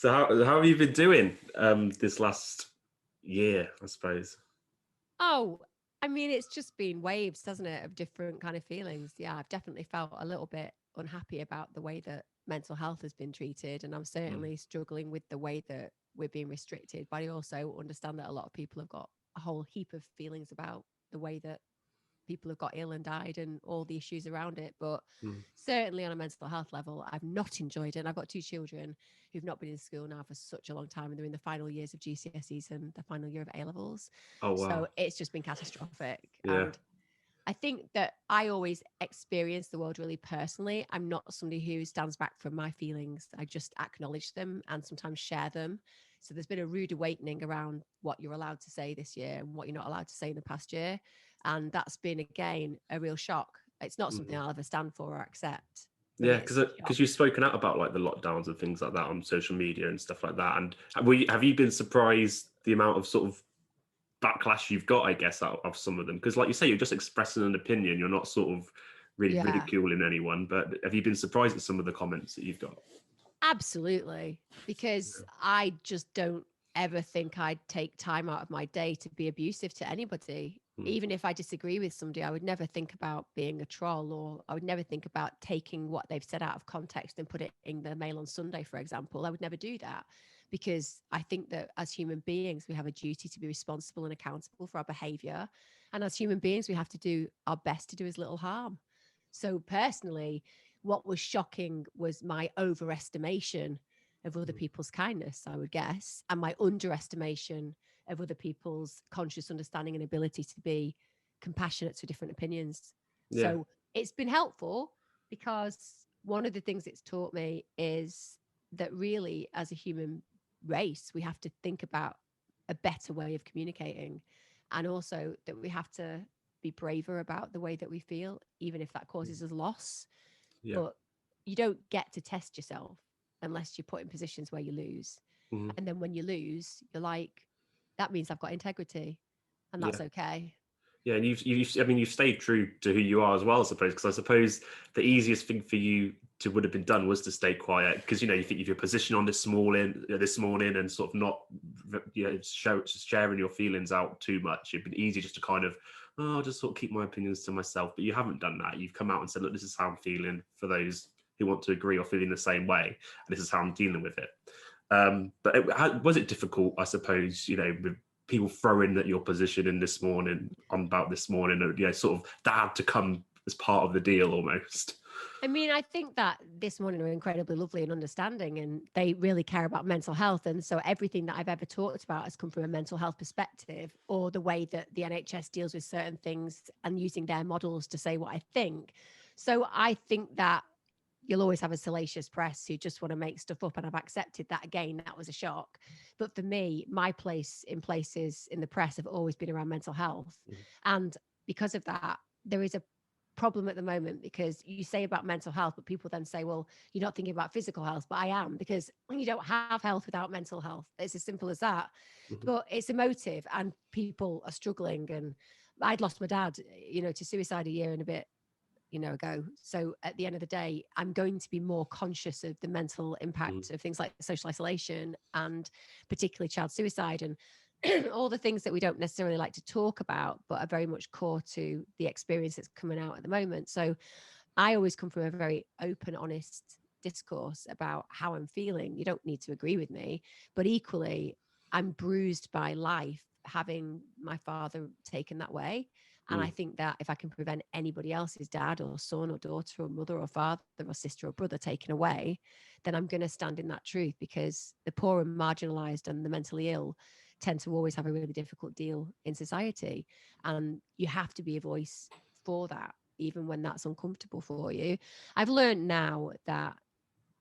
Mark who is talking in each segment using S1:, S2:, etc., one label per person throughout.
S1: So how have you been doing this last year, I suppose?
S2: Oh, I mean, it's just been waves, hasn't it, of different kind of feelings. Yeah, I've definitely felt a little bit unhappy about the way that mental health has been treated. And I'm
S1: Mm.
S2: certainly struggling with the way that we're being restricted. But I also understand that a lot of people have got a whole heap of feelings about the way that people have got ill and died and all the issues around it. But
S1: Mm.
S2: certainly on a mental health level, I've not enjoyed it. And I've got two children who've not been in school now for such a long time, and they're in the final years of GCSEs and the final year of A levels.
S1: Oh
S2: So
S1: wow.
S2: it's just been catastrophic.
S1: Yeah.
S2: And I think that I always experience the world really personally. I'm not somebody who stands back from my feelings. I just acknowledge them and sometimes share them. So there's been a rude awakening around what you're allowed to say this year and what you're not allowed to say in the past year. And that's been, again, a real shock. It's not something
S1: Mm.
S2: I'll ever stand for or accept, but
S1: Yeah,
S2: it's
S1: because
S2: a shock.
S1: because you've spoken out about like the lockdowns and things like that on social media and stuff like that. And have you been surprised the amount of sort of backlash you've got, I guess, out of some of them? Because like you say, you're just expressing an opinion. You're not sort of really
S2: Yeah,
S1: ridiculing anyone. But have you been surprised at some of the comments that you've got?
S2: absolutely. Because I just don't ever think I'd take time out of my day to be abusive to anybody.
S1: Mm.
S2: Even if I disagree with somebody, I would never think about being a troll, or I would never think about taking what they've said out of context and put it in the Mail on Sunday, for example. I would never do that, because I think that as human beings, we have a duty to be responsible and accountable for our behavior. And as human beings, we have to do our best to do as little harm. So personally, what was shocking was my overestimation of other
S1: Mm.
S2: people's kindness, I would guess, and my underestimation of other people's conscious understanding and ability to be compassionate to different opinions.
S1: Yeah.
S2: So it's been helpful, because one of the things it's taught me is that really, as a human race, we have to think about a better way of communicating, and also that we have to be braver about the way that we feel, even if that
S1: Mm.
S2: causes us loss.
S1: Yeah.
S2: But you don't get to test yourself unless you're put in positions where you lose.
S1: Mhm.
S2: And then when you lose, you're like, that means I've got integrity, and
S1: Yeah.
S2: that's okay.
S1: Yeah, and I mean, you've stayed true to who you are as well, I suppose. Because I suppose the easiest thing for you to would have been done was to stay quiet, because you think of your position on this morning, and sort of not, sharing your feelings out too much. It'd been easy just to kind of, oh, I'll just sort of keep my opinions to myself. But you haven't done that. You've come out and said, look, this is how I'm feeling. For those who want to agree or feeling the same way, and this is how I'm dealing with it. But was it difficult, I suppose, with people throwing at your position in this morning on about this morning, sort of that had to come as part of the deal almost.
S2: I mean, I think that This Morning are incredibly lovely and understanding, and they really care about mental health. And so everything that I've ever talked about has come from a mental health perspective, or the way that the NHS deals with certain things and using their models to say what I think. So I think that you'll always have a salacious press who just want to make stuff up. And I've accepted that. Again, that was a shock. But for me, my place in places in the press have always been around mental health.
S1: Mm.
S2: And because of that, there is a problem at the moment, because you say about mental health, but people then say, well, you're not thinking about physical health. But I am, because you don't have health without mental health. It's as simple as that.
S1: Mhm.
S2: But it's emotive, and people are struggling. And I'd lost my dad, to suicide a year and a bit ago. So at the end of the day, I'm going to be more conscious of the mental
S1: Mhm.
S2: impact of things like social isolation, and particularly child suicide, and all the things that we don't necessarily like to talk about, but are very much core to the experience that's coming out at the moment. So I always come from a very open, honest discourse about how I'm feeling. You don't need to agree with me, but equally, I'm bruised by life, having my father taken that way. And I
S1: Mm.
S2: think that if I can prevent anybody else's dad or son or daughter or mother or father or sister or brother taken away, then I'm going to stand in that truth, because the poor and marginalized and the mentally ill tend to always have a really difficult deal in society. And you have to be a voice for that, even when that's uncomfortable for you. I've learned now that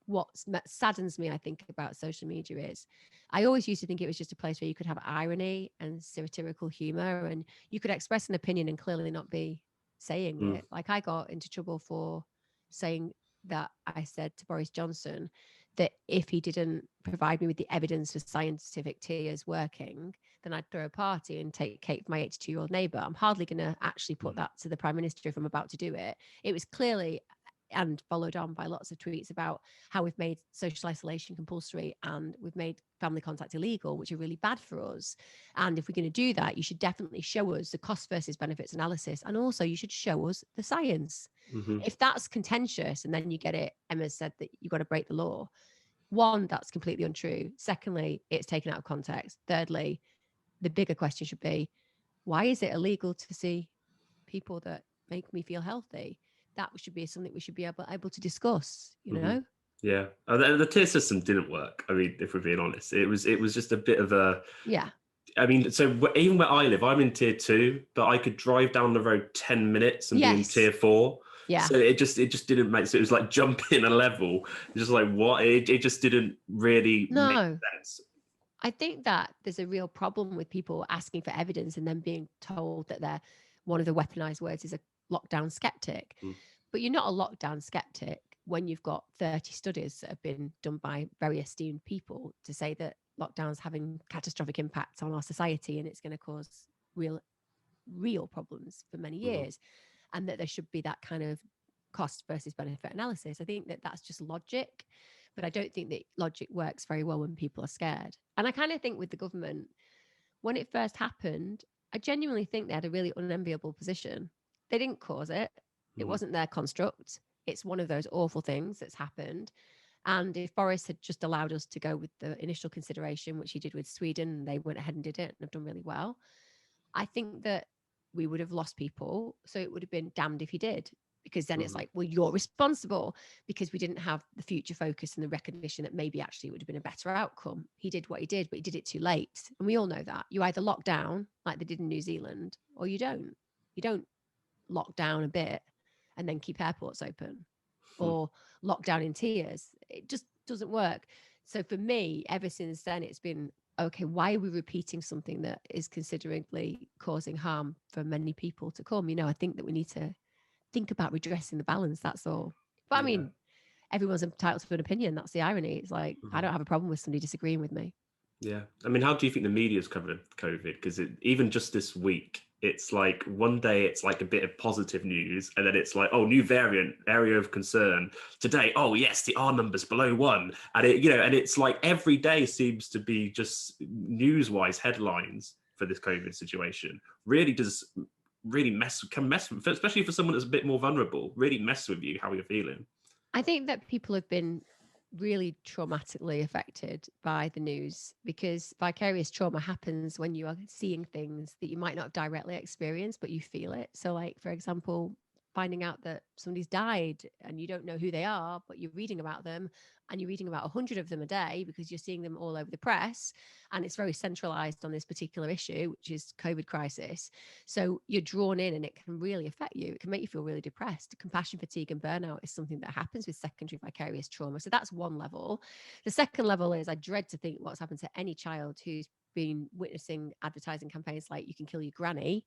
S2: what saddens me, I think, about social media is I always used to think it was just a place where you could have irony and satirical humor, and you could express an opinion and clearly not be saying
S1: Mm.
S2: it. Like, I got into trouble for saying that I said to Boris Johnson that if he didn't provide me with the evidence for scientific tears working, then I'd throw a party and take cake for my 82-year-old neighbour. I'm hardly going to actually put
S1: Mm.
S2: that to the Prime Minister if I'm about to do it. It was clearly and followed on by lots of tweets about how we've made social isolation compulsory and we've made family contact illegal, which are really bad for us. And if we're going to do that, you should definitely show us the cost versus benefits analysis. And also you should show us the science.
S1: Mm-hmm.
S2: If that's contentious and then you get it, Emma said that you've got to break the law. One, that's completely untrue. Secondly, it's taken out of context. Thirdly, the bigger question should be, why is it illegal to see people that make me feel healthy? That should be something we should be able to discuss, you
S1: Mm-hmm.
S2: know?
S1: Yeah. The tier system didn't work. I mean, if we're being honest, it was just a bit of a,
S2: Yeah.
S1: I mean, so even where I live, I'm in tier 2, but I could drive down the road 10 minutes and be in
S2: Yes.
S1: tier 4.
S2: Yeah.
S1: So it just didn't make sense. It was like jumping a level. Just like what? It just didn't really make sense.
S2: I think that there's a real problem with people asking for evidence and then being told that they're one of the weaponized words is a lockdown skeptic. But you're not a lockdown skeptic when you've got 30 studies that have been done by very esteemed people to say that lockdown's having catastrophic impacts on our society and it's going to cause real problems for many years, and that there should be that kind of cost versus benefit analysis. I think that that's just logic, but I don't think that logic works very well when people are scared. And I kind of think with the government, when it first happened, I genuinely think they had a really unenviable position. They didn't cause it. It wasn't their construct. It's one of those awful things that's happened. And if Boris had just allowed us to go with the initial consideration, which he did with Sweden, they went ahead and did it and have done really well. I think that we would have lost people. So it would have been damned if he did, because then it's like, well, you're responsible, because we didn't have the future focus and the recognition that maybe actually it would have been a better outcome. He did what he did, but he did it too late. And we all know that. You either lock down like they did in New Zealand, or you don't. You don't lock down a bit and then keep airports open, or lock down in tiers. It just doesn't work. So for me, ever since then, it's been, okay, why are we repeating something that is considerably causing harm for many people to come? You know, I think that we need to think about redressing the balance. That's all. But I mean, everyone's entitled to an opinion. That's the irony. It's like, I don't have a problem with somebody disagreeing with me.
S1: Yeah. I mean, how do you think the media's covered COVID? Because even just this week, it's like one day it's like a bit of positive news, and then it's like, oh, new variant, area of concern. Today, oh yes, the R number's below 1, and and it's like every day seems to be just news-wise headlines for this COVID situation. Really can mess with, especially for someone that's a bit more vulnerable. Really mess with you how you're feeling.
S2: I think that people have been really traumatically affected by the news, because vicarious trauma happens when you are seeing things that you might not have directly experienced, but you feel it. So like, for example, finding out that somebody's died and you don't know who they are, but you're reading about them, and you're reading about 100 of them a day because you're seeing them all over the press, and it's very centralized on this particular issue, which is COVID crisis. So you're drawn in, and it can really affect you. It can make you feel really depressed. Compassion fatigue and burnout is something that happens with secondary vicarious trauma. So that's one level. The second level is, I dread to think what's happened to any child who's been witnessing advertising campaigns like "you can kill your granny,"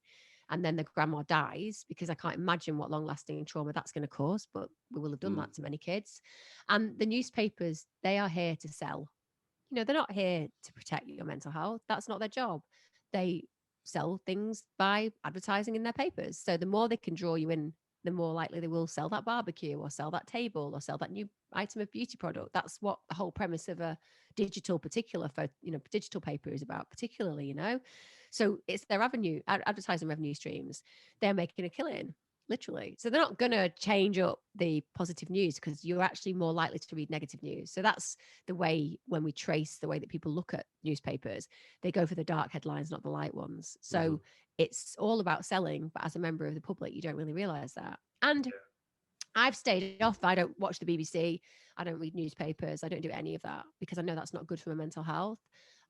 S2: and then the grandma dies, because I can't imagine what long-lasting trauma that's going to cause, but we will have done that to many kids. And the newspapers, they are here to sell. You know, they're not here to protect your mental health. That's not their job. They sell things by advertising in their papers. So the more they can draw you in, the more likely they will sell that barbecue or sell that table or sell that new item of beauty product. That's what the whole premise of a digital digital paper is about, particularly, So it's their advertising revenue streams. They're making a killing, literally. So they're not going to change up the positive news, because you're actually more likely to read negative news. So that's the way, when we trace the way that people look at newspapers, they go for the dark headlines, not the light ones. So it's all about selling, but as a member of the public, you don't really realize that. And I've stayed off. I don't watch the BBC. I don't read newspapers. I don't do any of that, because I know that's not good for my mental health.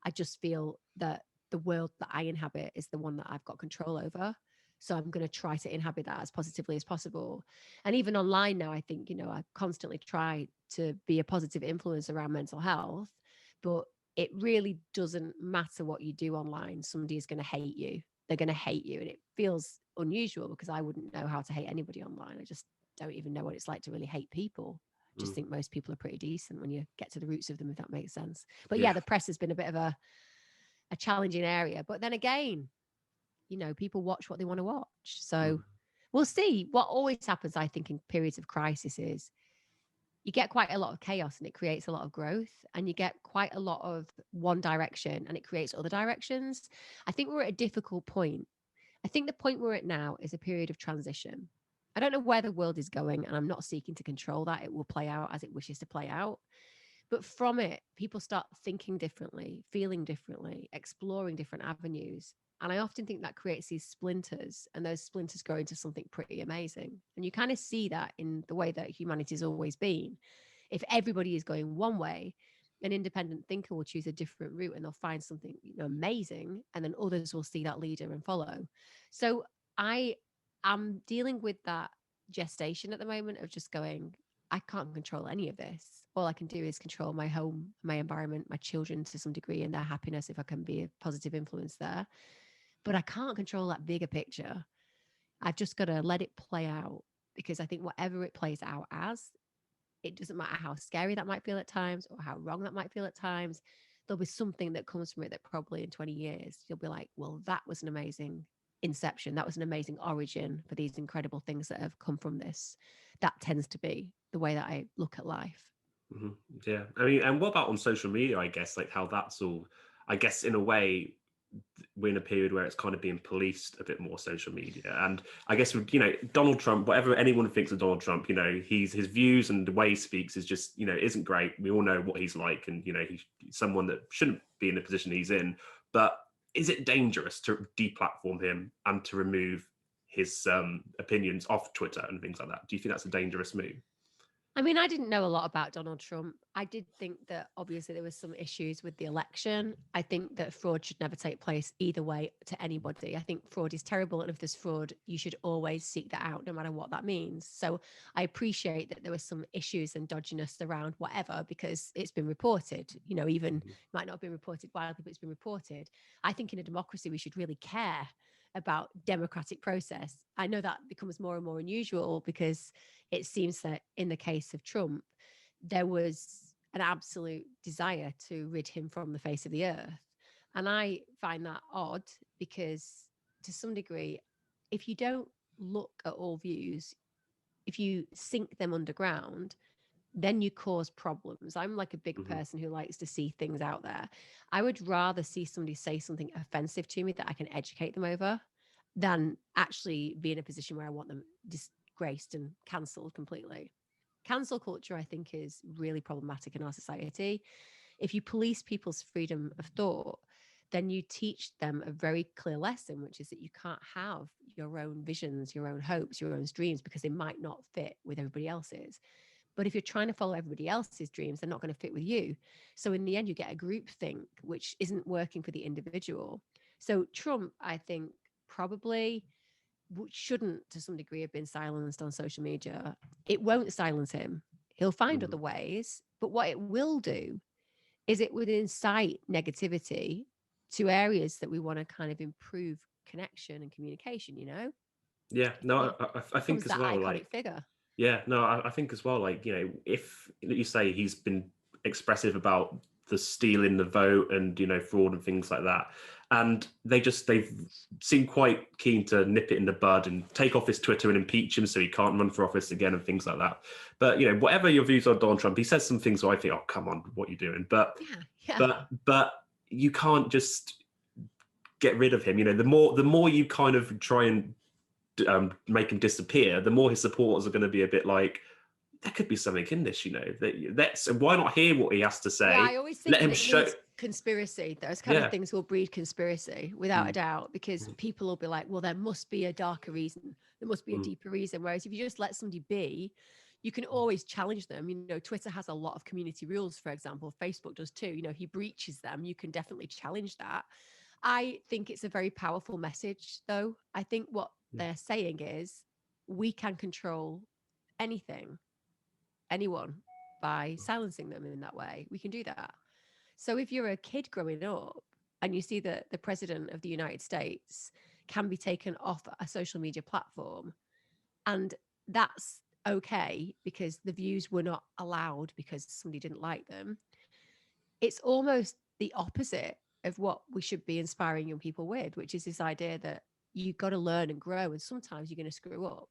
S2: I just feel that the world that I inhabit is the one that I've got control over. So I'm going to try to inhabit that as positively as possible. And even online now, I think, I constantly try to be a positive influence around mental health, but it really doesn't matter what you do online. Somebody is going to hate you. They're going to hate you. And it feels unusual, because I wouldn't know how to hate anybody online. I just don't even know what it's like to really hate people. I just think most people are pretty decent when you get to the roots of them, if that makes sense. But yeah, the press has been a bit of a challenging area. But then again, people watch what they want to watch. So We'll see. What always happens, I think, in periods of crisis is you get quite a lot of chaos and it creates a lot of growth, and you get quite a lot of one direction and it creates other directions. I think we're at a difficult point. I think the point we're at now is a period of transition. I don't know where the world is going, and I'm not seeking to control that. It will play out as it wishes to play out. But from it, people start thinking differently, feeling differently, exploring different avenues. And I often think that creates these splinters, and those splinters grow into something pretty amazing. And you kind of see that in the way that humanity's always been. If everybody is going one way, an independent thinker will choose a different route and they'll find something, amazing. And then others will see that leader and follow. So I am dealing with that gestation at the moment of just going, I can't control any of this. All I can do is control my home, my environment, my children to some degree and their happiness if I can be a positive influence there. But I can't control that bigger picture. I've just got to let it play out, because I think whatever it plays out as, it doesn't matter how scary that might feel at times or how wrong that might feel at times. There'll be something that comes from it that probably in 20 years, you'll be like, well, that was an amazing inception. That was an amazing origin for these incredible things that have come from this. That tends to be the way that I look at life.
S1: Mm-hmm. Yeah. I mean, and what about on social media, I guess, like how that's all, I guess in a way, we're in a period where it's kind of being policed a bit more, social media. And I guess, Donald Trump, whatever anyone thinks of Donald Trump, his views and the way he speaks is just, isn't great. We all know what he's like, and, he's someone that shouldn't be in the position he's in. But is it dangerous to deplatform him and to remove his opinions off Twitter and things like that? Do you think that's a dangerous move?
S2: I mean, I didn't know a lot about Donald Trump. I did think that obviously there was some issues with the election. I think that fraud should never take place either way to anybody. I think fraud is terrible. And if there's fraud, you should always seek that out, no matter what that means. So I appreciate that there were some issues and dodginess around whatever, because it's been reported, even might not have been reported widely, but it's been reported. I think in a democracy, we should really care about democratic process. I know that becomes more and more unusual, because it seems that in the case of Trump, there was an absolute desire to rid him from the face of the earth. And I find that odd, because to some degree, if you don't look at all views, if you sink them underground, then you cause problems. I'm like a big person who likes to see things out there. I would rather see somebody say something offensive to me that I can educate them over than actually be in a position where I want them disgraced and cancelled completely. Cancel culture, I think, is really problematic in our society. If you police people's freedom of thought, then you teach them a very clear lesson, which is that you can't have your own visions, your own hopes, your own dreams, because they might not fit with everybody else's. But if you're trying to follow everybody else's dreams, they're not going to fit with you. So in the end, you get a group think, which isn't working for the individual. So Trump, I think, probably shouldn't, to some degree, have been silenced on social media. It won't silence him. He'll find other ways. But what it will do is it would incite negativity to areas that we want to kind of improve connection and communication,
S1: Yeah, no, I think as
S2: that
S1: well,
S2: iconic figure.
S1: Yeah, no, I think as well, if you say he's been expressive about the stealing the vote and, fraud and things like that, and they've seemed quite keen to nip it in the bud and take off his Twitter and impeach him so he can't run for office again and things like that. But, whatever your views on Donald Trump, he says some things where I think, oh, come on, what are you doing? But you can't just get rid of him. The more you kind of try and make him disappear, the more his supporters are going to be a bit like, there could be something in this, Let's why not hear what he has to say?
S2: Yeah, I always think
S1: let him
S2: that
S1: show
S2: needs conspiracy. Those kind of things will breed conspiracy without a doubt, because people will be like, well, there must be a darker reason. There must be a deeper reason. Whereas if you just let somebody be, you can always challenge them. Twitter has a lot of community rules, for example. Facebook does too. If he breaches them, you can definitely challenge that. I think it's a very powerful message, though. I think what they're saying is we can control anything, anyone, by silencing them in that way. We can do that. So if you're a kid growing up and you see that the president of the United States can be taken off a social media platform, and that's okay because the views were not allowed because somebody didn't like them, it's almost the opposite of what we should be inspiring young people with, which is this idea that you've got to learn and grow. And sometimes you're going to screw up.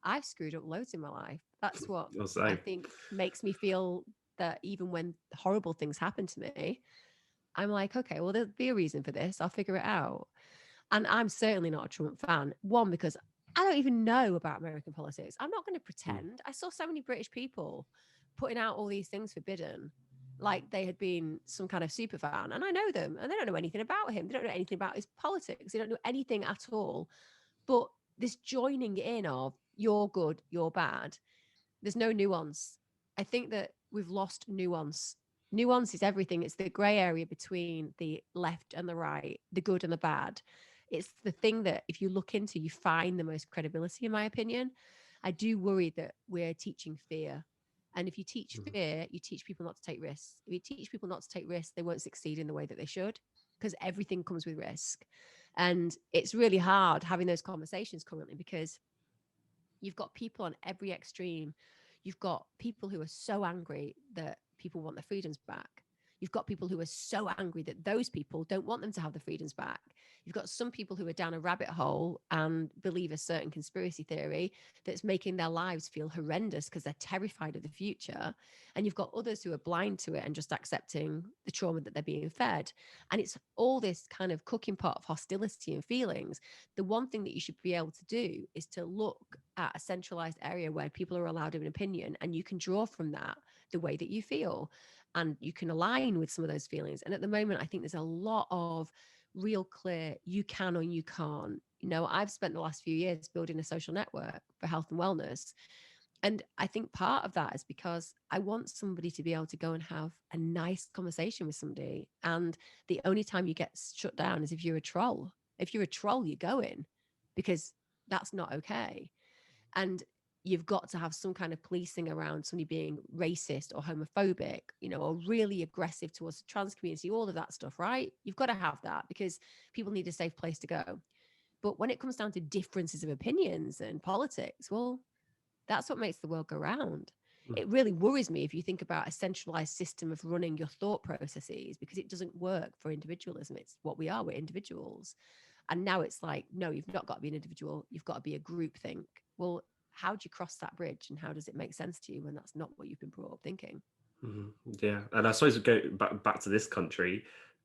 S2: I've screwed up loads in my life. That's what I think makes me feel that even when horrible things happen to me, I'm like, okay, well, there'll be a reason for this. I'll figure it out. And I'm certainly not a Trump fan. One, because I don't even know about American politics. I'm not going to pretend. I saw so many British people putting out all these things for Biden, like they had been some kind of super fan. And I know them, and they don't know anything about him. They don't know anything about his politics. They don't know anything at all. But this joining in of you're good, you're bad, there's no nuance. I think that we've lost nuance. Nuance is everything. It's the grey area between the left and the right, the good and the bad. It's the thing that if you look into, you find the most credibility, in my opinion. I do worry that we're teaching fear. And if you teach fear, you teach people not to take risks. If you teach people not to take risks, they won't succeed in the way that they should, because everything comes with risk. And it's really hard having those conversations currently, because you've got people on every extreme. You've got people who are so angry that people want their freedoms back. You've got people who are so angry that those people don't want them to have the freedoms back. You've got some people who are down a rabbit hole and believe a certain conspiracy theory that's making their lives feel horrendous because they're terrified of the future. And you've got others who are blind to it and just accepting the trauma that they're being fed. And it's all this kind of cooking pot of hostility and feelings. The one thing that you should be able to do is to look at a centralized area where people are allowed an opinion, and you can draw from that the way that you feel, and you can align with some of those feelings. And at the moment, I think there's a lot of real clear, you can or you can't. You know, I've spent the last few years building a social network for health and wellness. And I think part of that is because I want somebody to be able to go and have a nice conversation with somebody. And the only time you get shut down is if you're a troll. If you're a troll, you go in, because that's not okay. And you've got to have some kind of policing around somebody being racist or homophobic, you know, or really aggressive towards the trans community, all of that stuff, right? You've got to have that, because people need a safe place to go. But when it comes down to differences of opinions and politics, well, that's what makes the world go round. It really worries me if you think about a centralized system of running your thought processes, because it doesn't work for individualism. It's what we are, we're individuals. And now it's like, no, you've not got to be an individual, you've got to be a group think. Well, how do you cross that bridge, and how does it make sense to you when that's not what you've been brought up thinking?
S1: Yeah, and I suppose we go back to this country.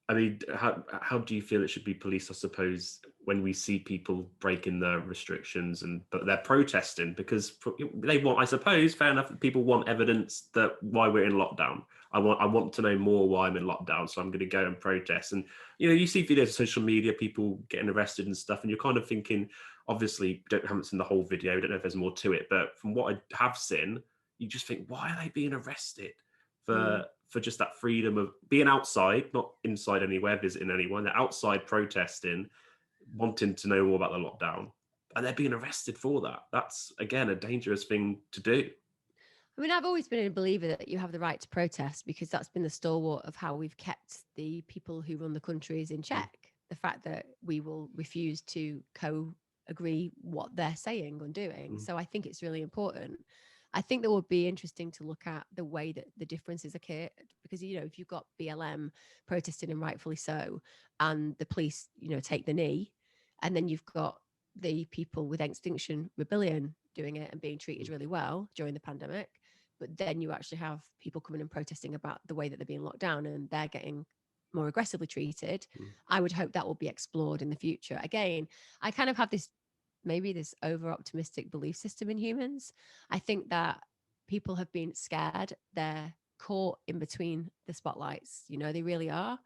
S1: I mean, how do you feel it should be policed? I suppose when we see people breaking the restrictions, but they're protesting because they want, I suppose, fair enough, people want evidence that why we're in lockdown. I want to know more why I'm in lockdown, so I'm going to go and protest. And you see videos on social media, people getting arrested and stuff, and you're kind of thinking, obviously, haven't seen the whole video, don't know if there's more to it, but from what I have seen, you just think, why are they being arrested? For just that freedom of being outside, not inside anywhere, visiting anyone. They're outside protesting, wanting to know more about the lockdown, and they're being arrested for that. That's, again, a dangerous thing to do.
S2: I mean, I've always been a believer that you have the right to protest, because that's been the stalwart of how we've kept the people who run the countries in check. The fact that we will refuse to co-agree what they're saying and doing. So I think it's really important. I think that would be interesting to look at the way that the differences occur, because, if you've got BLM protesting, and rightfully so, and the police, take the knee, and then you've got the people with Extinction Rebellion doing it and being treated really well during the pandemic, but then you actually have people coming and protesting about the way that they're being locked down and they're getting more aggressively treated. I would hope that will be explored in the future. Again, I kind of have this over optimistic belief system in humans. I think that people have been scared. They're caught in between the spotlights. They really are.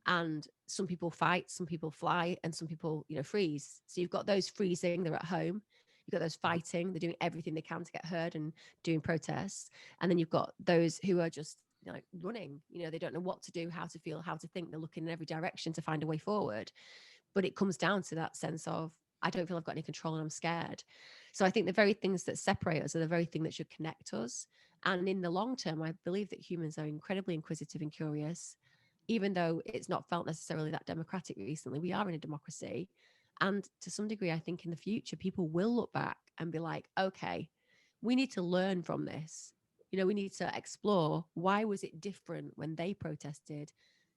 S2: And some people fight, some people fly, and some people, freeze. So you've got those freezing, they're at home. You've got those fighting, they're doing everything they can to get heard and doing protests. And then you've got those who are just running. They don't know what to do, how to feel, how to think. They're looking in every direction to find a way forward. But it comes down to that sense of, I don't feel I've got any control and I'm scared. So I think the very things that separate us are the very thing that should connect us. And in the long term, I believe that humans are incredibly inquisitive and curious, even though it's not felt necessarily that democratic recently. We are in a democracy. And to some degree, I think in the future, people will look back and be like, okay, we need to learn from this. We need to explore, why was it different when they protested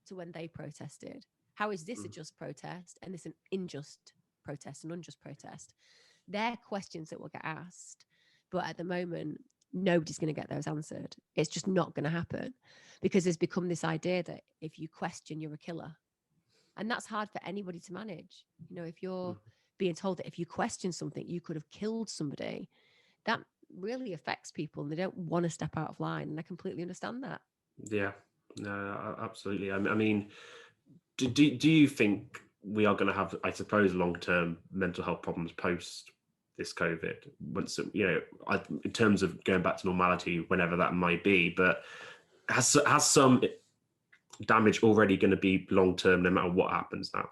S2: to when they protested? How is this a just protest and this an unjust protest and unjust protest. They're questions that will get asked. But at the moment, nobody's going to get those answered. It's just not going to happen, because there's become this idea that if you question, you're a killer. And that's hard for anybody to manage. You know, if you're being told that if you question something, you could have killed somebody, that really affects people and they don't want to step out of line. And I completely understand that.
S1: Yeah, no, absolutely. I mean, do you think we are going to have, I suppose, long-term mental health problems post this COVID? Once, you know, in terms of going back to normality, whenever that might be, but has some damage already going to be long-term, no matter what happens now?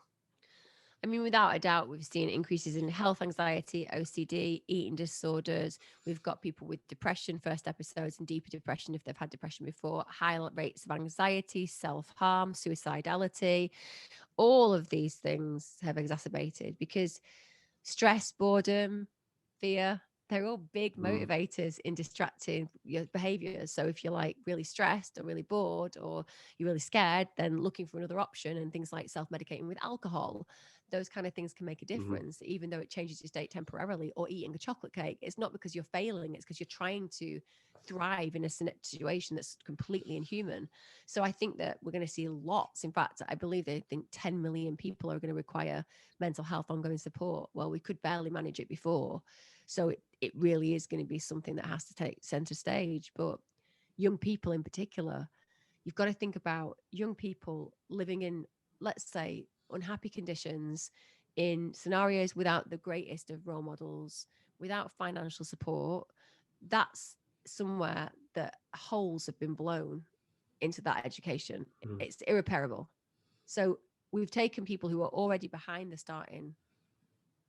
S2: I mean, without a doubt, we've seen increases in health anxiety, OCD, eating disorders. We've got people with depression, first episodes, and deeper depression if they've had depression before, high rates of anxiety, self-harm, suicidality. All of these things have exacerbated because stress, boredom, fear, they're all big motivators in distracting your behaviors. So if you're like really stressed or really bored or you're really scared, then looking for another option, and things like self-medicating with alcohol, those kind of things can make a difference, even though it changes your state temporarily. Or eating a chocolate cake, it's not because you're failing, it's because you're trying to thrive in a situation that's completely inhuman. So I think that we're going to see lots. In fact, I believe they think 10 million people are going to require mental health ongoing support. Well, we could barely manage it before. So it really is going to be something that has to take center stage. But young people in particular, you've got to think about young people living in, let's say, unhappy conditions, in scenarios without the greatest of role models, without financial support. That's somewhere that holes have been blown into that education. It's irreparable. So we've taken people who are already behind the starting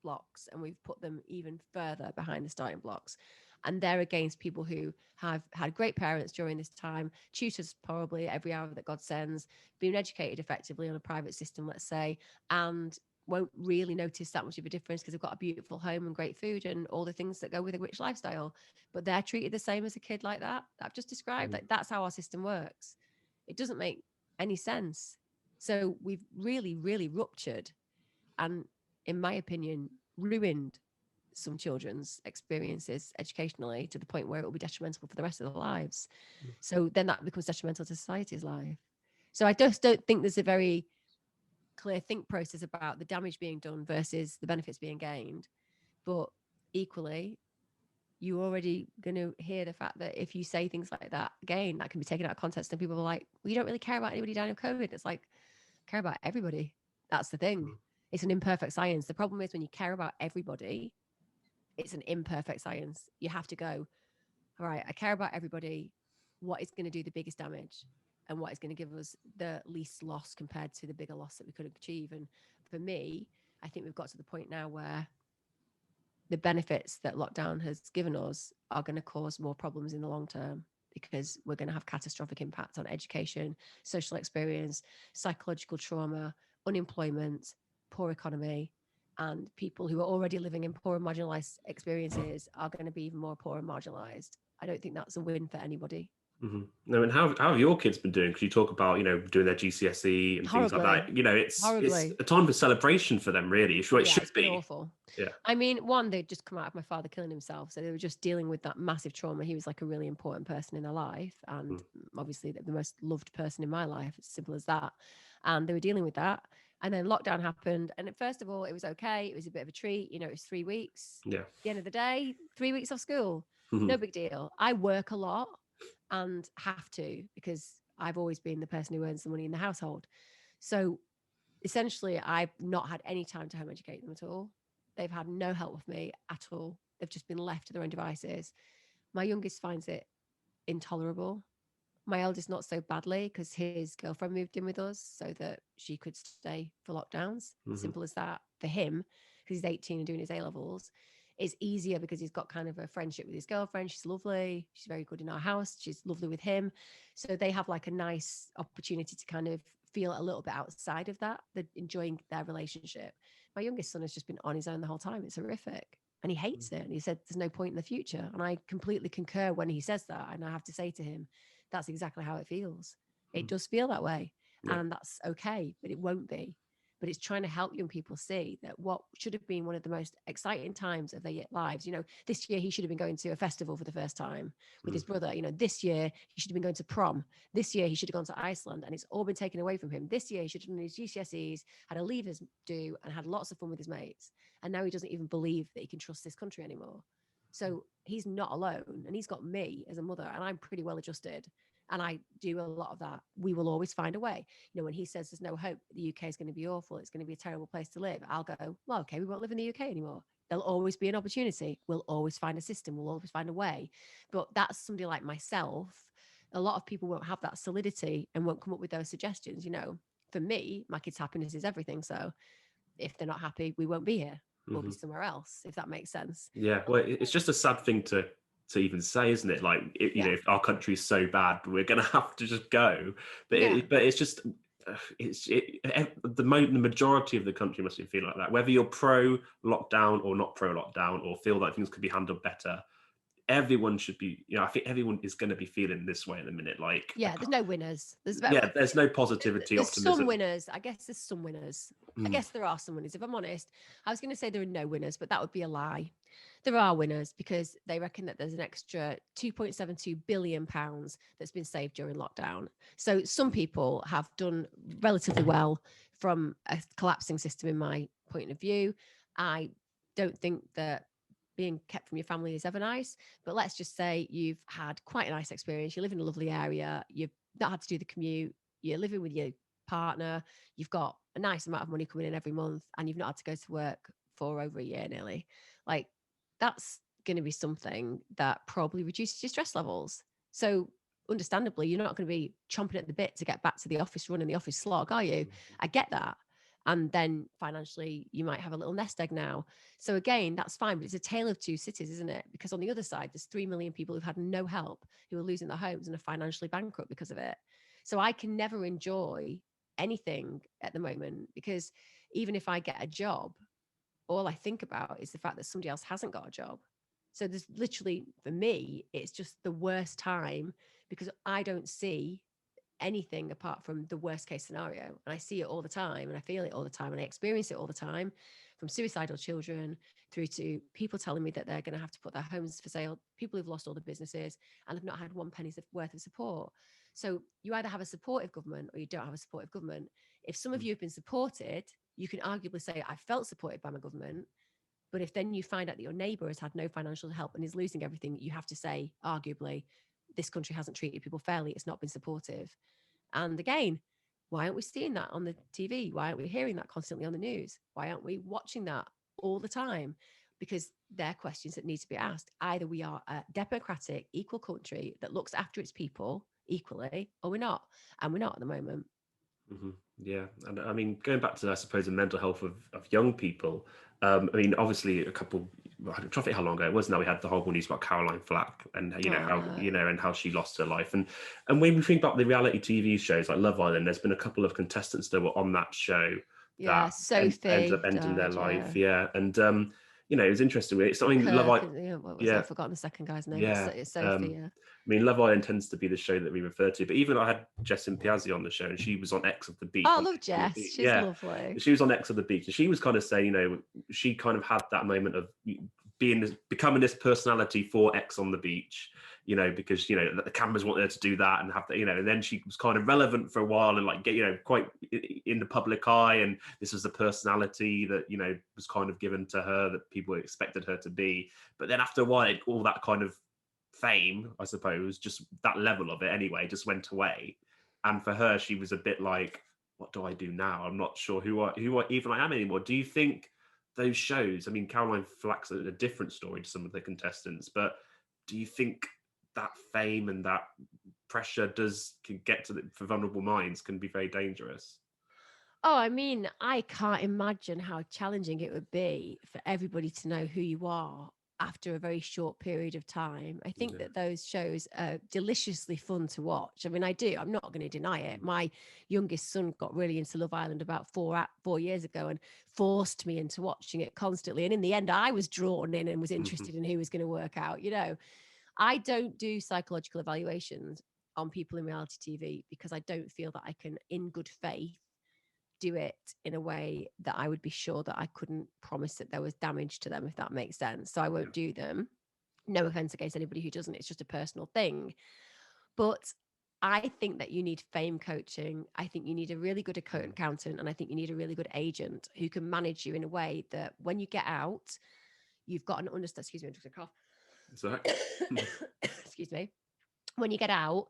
S2: blocks and we've put them even further behind the starting blocks. And they're against people who have had great parents during this time, tutors probably every hour that God sends, been educated effectively on a private system, let's say, and won't really notice that much of a difference because they've got a beautiful home and great food and all the things that go with a rich lifestyle. But they're treated the same as a kid like that I've just described. Like, that's how our system works. It doesn't make any sense. So we've really, really ruptured and, in my opinion, ruined some children's experiences educationally to the point where it will be detrimental for the rest of their lives. So then that becomes detrimental to society's life. So I just don't think there's a very clear think process about the damage being done versus the benefits being gained. But equally, you're already going to hear the fact that if you say things like that, again, that can be taken out of context and people are like, well, you don't really care about anybody dying of COVID. It's like, care about everybody. That's the thing. It's an imperfect science. The problem is when you care about everybody, it's an imperfect science. You have to go, all right, I care about everybody. What is going to do the biggest damage and what is going to give us the least loss compared to the bigger loss that we could achieve? And for me, I think we've got to the point now where the benefits that lockdown has given us are going to cause more problems in the long term, because we're going to have catastrophic impacts on education, social experience, psychological trauma, unemployment, poor economy, and people who are already living in poor and marginalized experiences are going to be even more poor and marginalized. I don't think that's a win for anybody.
S1: No, and how have your kids been doing? Because you talk about, you know, doing their GCSE and things like that. You know, it's a time for celebration for them, really. It should
S2: it's
S1: be
S2: been awful.
S1: Yeah.
S2: I mean, one, they'd just come out of my father killing himself, so they were just dealing with that massive trauma. He was like a really important person in their life, and obviously the most loved person in my life. It's simple as that. And they were dealing with that. And then lockdown happened. And first of all, it was okay. It was a bit of a treat. You know, it was 3 weeks.
S1: Yeah.
S2: At the end of the day, 3 weeks off school. No big deal. I work a lot and have to, because I've always been the person who earns the money in the household. So essentially, I've not had any time to home educate them at all. They've had no help with me at all. They've just been left to their own devices. My youngest finds it intolerable. My eldest not so badly, because his girlfriend moved in with us so that she could stay for lockdowns. Simple as that. For him, because he's 18 and doing his A-levels, it's easier because he's got kind of a friendship with his girlfriend. She's lovely. She's very good in our house. She's lovely with him. So they have like a nice opportunity to kind of feel a little bit outside of that, they're enjoying their relationship. My youngest son has just been on his own the whole time. It's horrific. And he hates it. And he said, there's no point in the future. And I completely concur when he says that. And I have to say to him, that's exactly how it feels. It does feel that way. And that's okay, but it won't be. but it's trying to help young people see that what should have been one of the most exciting times of their lives. This year he should have been going to a festival for the first time with his brother. This year he should have been going to prom. This year he should have gone to Iceland, and it's all been taken away from him. This year he should have done his GCSEs, had a leavers do, and had lots of fun with his mates. And now he doesn't even believe that he can trust this country anymore. So he's not alone, and he's got me as a mother, and I'm pretty well adjusted. And I do a lot of that. We will always find a way. When he says there's no hope, the UK is going to be awful, it's going to be a terrible place to live, I'll go, well, okay, we won't live in the UK anymore. There'll always be an opportunity. We'll always find a system. We'll always find a way. But that's somebody like myself. A lot of people won't have that solidity and won't come up with those suggestions. For me, my kids' happiness is everything. So if they're not happy, we won't be here. We'll be somewhere else, if that makes sense.
S1: Yeah, well, it's just a sad thing to even say, isn't it? Like, if our country is so bad, we're going to have to just go. But it's just, the majority of the country must be feeling like that. Whether you're pro lockdown or not pro lockdown, or feel like things could be handled better, everyone should be. I think everyone is going to be feeling this way at the minute. Like,
S2: there's no winners. There's
S1: no positivity,
S2: there's
S1: optimism.
S2: some winners. I guess there's some winners. I guess there are some winners. If I'm honest, I was going to say there are no winners, but that would be a lie. There are winners, because they reckon that there's an extra £2.72 billion that's been saved during lockdown. So some people have done relatively well from a collapsing system, in my point of view. I don't think that being kept from your family is ever nice, but let's just say you've had quite a nice experience. You live in a lovely area. You've not had to do the commute. You're living with your partner. You've got a nice amount of money coming in every month, and you've not had to go to work for over a year nearly. Like, that's going to be something that probably reduces your stress levels. So understandably, you're not going to be chomping at the bit to get back to the office, running the office slog, are you? I get that. And then financially, you might have a little nest egg now. So again, that's fine, but it's a tale of two cities, isn't it? Because on the other side, there's 3 million people who've had no help, who are losing their homes and are financially bankrupt because of it. So I can never enjoy anything at the moment, because even if I get a job, all I think about is the fact that somebody else hasn't got a job. So there's literally, for me, it's just the worst time, because I don't see anything apart from the worst case scenario. And I see it all the time, and I feel it all the time, and I experience it all the time, from suicidal children through to people telling me that they're going to have to put their homes for sale, people who've lost all their businesses and have not had one penny's worth of support. So you either have a supportive government or you don't have a supportive government. If some of you have been supported, you can arguably say, I felt supported by my government. But if then you find out that your neighbour has had no financial help and is losing everything, you have to say, arguably, this country hasn't treated people fairly. It's not been supportive. And again, why aren't we seeing that on the TV? Why aren't we hearing that constantly on the news? Why aren't we watching that all the time? Because they're questions that need to be asked. Either we are a democratic, equal country that looks after its people equally, or we're not. And we're not at the moment.
S1: Mm-hmm. Yeah. And I mean, going back to, I suppose, the mental health of young people, I mean, obviously I'm trying to think how long ago it was now, we had the horrible news about Caroline Flack, and and how she lost her life. And when we think about the reality TV shows like Love Island, there's been a couple of contestants that were on that show that
S2: Sophie
S1: ended up ending their life. Yeah. And it was interesting. It's something Love Island.
S2: I've forgotten the second guy's name.
S1: Yeah.
S2: It's Sophie.
S1: I mean, Love Island tends to be the show that we refer to, but even I had Jess and Piazzi on the show, and she was on X of the Beach.
S2: Oh, I love Jess. She's lovely.
S1: She was on X of the Beach, and she was kind of saying, she kind of had that moment of becoming this personality for X on the Beach, because the cameras want her to do that and have that, and then she was kind of relevant for a while and like get quite in the public eye, and this was the personality that was kind of given to her that people expected her to be. But then after a while, all that kind of fame, I suppose, just that level of it anyway, just went away. And for her, she was a bit like, what do I do now? I'm not sure who I even I am anymore. Do you think those shows, I mean, Caroline Flack's a different story to some of the contestants, but do you think that fame and that pressure can get for vulnerable minds can be very dangerous?
S2: Oh, I mean, I can't imagine how challenging it would be for everybody to know who you are after a very short period of time. I think that those shows are deliciously fun to watch. I mean, I'm not going to deny it. My youngest son got really into Love Island about 4 years ago and forced me into watching it constantly. And in the end, I was drawn in and was interested in who was going to work out. I don't do psychological evaluations on people in reality TV because I don't feel that I can, in good faith, do it in a way that I would be sure that I couldn't promise that there was damage to them, if that makes sense. So I won't do them. No offense against anybody who doesn't. It's just a personal thing. But I think that you need fame coaching. I think you need a really good accountant, and I think you need a really good agent who can manage you in a way that when you get out, you've got an understand. Excuse me, I'm just a cough.
S1: Sorry.
S2: Excuse me. When you get out,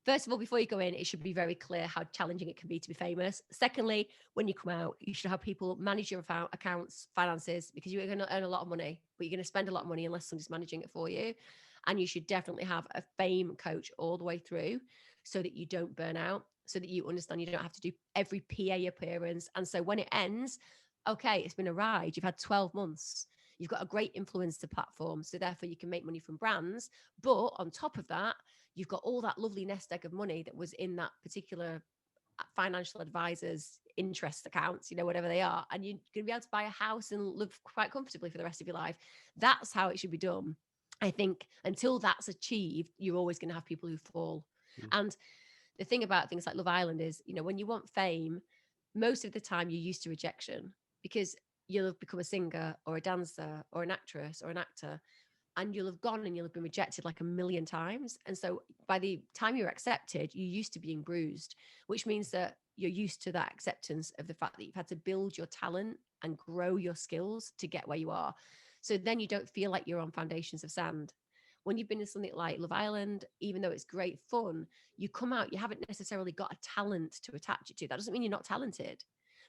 S2: first of all, before you go in, it should be very clear how challenging it can be to be famous. Secondly, when you come out, you should have people manage your accounts, finances, because you're going to earn a lot of money, but you're going to spend a lot of money unless somebody's managing it for you. And you should definitely have a fame coach all the way through so that you don't burn out, so that you understand you don't have to do every PA appearance. And so when it ends, okay, it's been a ride. You've had 12 months. You've got a great influencer platform. So therefore you can make money from brands. But on top of that, you've got all that lovely nest egg of money that was in that particular financial advisor's interest accounts, whatever they are. And you're going to be able to buy a house and live quite comfortably for the rest of your life. That's how it should be done. I think until that's achieved, you're always going to have people who fall. And the thing about things like Love Island is, when you want fame, most of the time you're used to rejection because you'll have become a singer or a dancer or an actress or an actor, and you'll have gone and you'll have been rejected like a million times. And so by the time you're accepted, you're used to being bruised, which means that you're used to that acceptance of the fact that you've had to build your talent and grow your skills to get where you are. So then you don't feel like you're on foundations of sand. When you've been in something like Love Island, even though it's great fun, you come out, you haven't necessarily got a talent to attach it to. That doesn't mean you're not talented.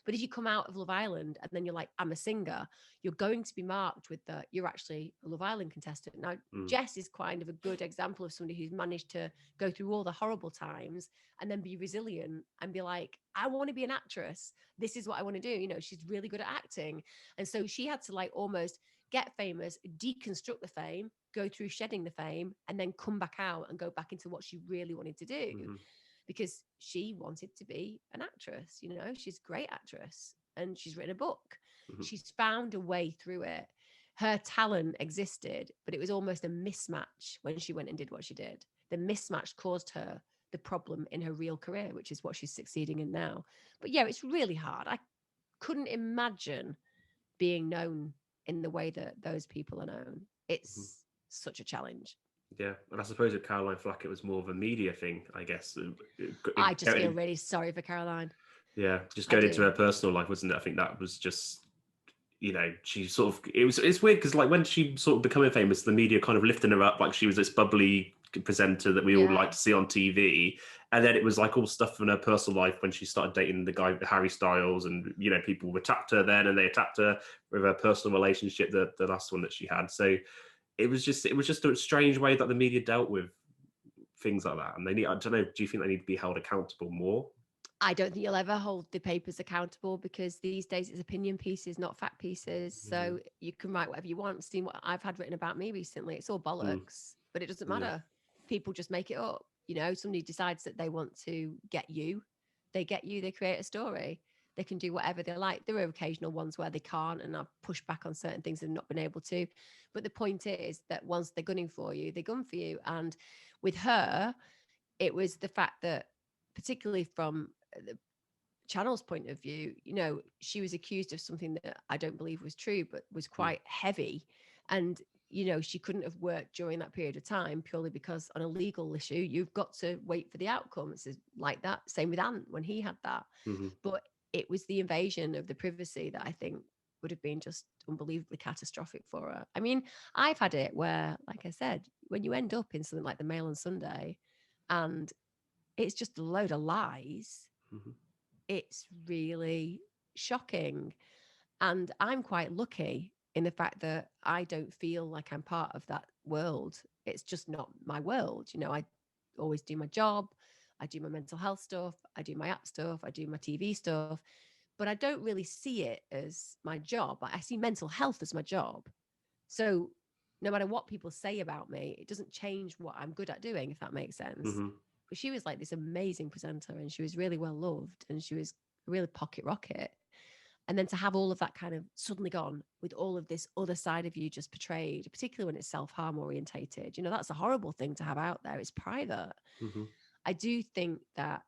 S2: But if you come out of Love Island and then you're like, I'm a singer, you're going to be marked with that you're actually a Love Island contestant. Now, Jess is kind of a good example of somebody who's managed to go through all the horrible times and then be resilient and be like, I want to be an actress. This is what I want to do. She's really good at acting. And so she had to like almost get famous, deconstruct the fame, go through shedding the fame, and then come back out and go back into what she really wanted to do. Because she wanted to be an actress, she's a great actress and she's written a book. She's found a way through it. Her talent existed, but it was almost a mismatch when she went and did what she did. The mismatch caused her the problem in her real career, which is what she's succeeding in now. But yeah, it's really hard. I couldn't imagine being known in the way that those people are known. It's such a challenge.
S1: Yeah, and I suppose with Caroline Flack, it was more of a media thing, I guess.
S2: I just feel really sorry for Caroline.
S1: Yeah, just going into her personal life, wasn't it? I think that was just, she sort of, it's weird because like when she sort of becoming famous, the media kind of lifting her up like she was this bubbly presenter that we all like to see on TV. And then it was like all stuff in her personal life when she started dating the guy, Harry Styles, and, people attacked her then and they attacked her with her personal relationship, the last one that she had. So it was just a strange way that the media dealt with things like that. And I don't know, do you think they need to be held accountable more?
S2: I don't think you'll ever hold the papers accountable because these days it's opinion pieces, not fact pieces. So you can write whatever you want. Seen what I've had written about me recently. It's all bollocks, but it doesn't matter. People just make it up. Somebody decides that they want to get you. They get you, they create a story. They can do whatever they like. There are occasional ones where they can't, and I've pushed back on certain things and not been able to. But the point is that once they're gunning for you, they gun for you. And with her, it was the fact that, particularly from the channel's point of view, she was accused of something that I don't believe was true, but was quite heavy. And, she couldn't have worked during that period of time purely because on a legal issue, you've got to wait for the outcome. It's like that. Same with Ant when he had that. But it was the invasion of the privacy that I think would have been just unbelievably catastrophic for her. I mean, I've had it where, like I said, when you end up in something like the Mail on Sunday and it's just a load of lies, it's really shocking. And I'm quite lucky in the fact that I don't feel like I'm part of that world. It's just not my world. I always do my job. I do my mental health stuff. I do my app stuff. I do my TV stuff. But I don't really see it as my job. I see mental health as my job. So no matter what people say about me, it doesn't change what I'm good at doing, if that makes sense. But she was like this amazing presenter and she was really well loved and she was a really pocket rocket. And then to have all of that kind of suddenly gone with all of this other side of you just portrayed, particularly when it's self-harm orientated, that's a horrible thing to have out there. It's private. I do think that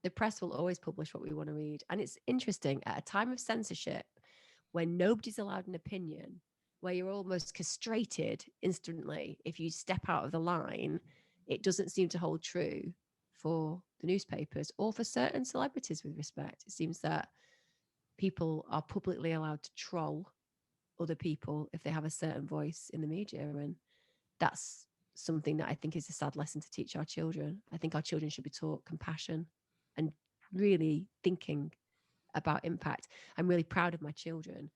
S2: The press will always publish what we want to read. And it's interesting, at a time of censorship, when nobody's allowed an opinion, where you're almost castrated instantly if you step out of the line, it doesn't seem to hold true for the newspapers or for certain celebrities with respect. It seems that people are publicly allowed to troll other people if they have a certain voice in the media. And that's something that I think is a sad lesson to teach our children. I think our children should be taught compassion and really thinking about impact. I'm really proud of my children.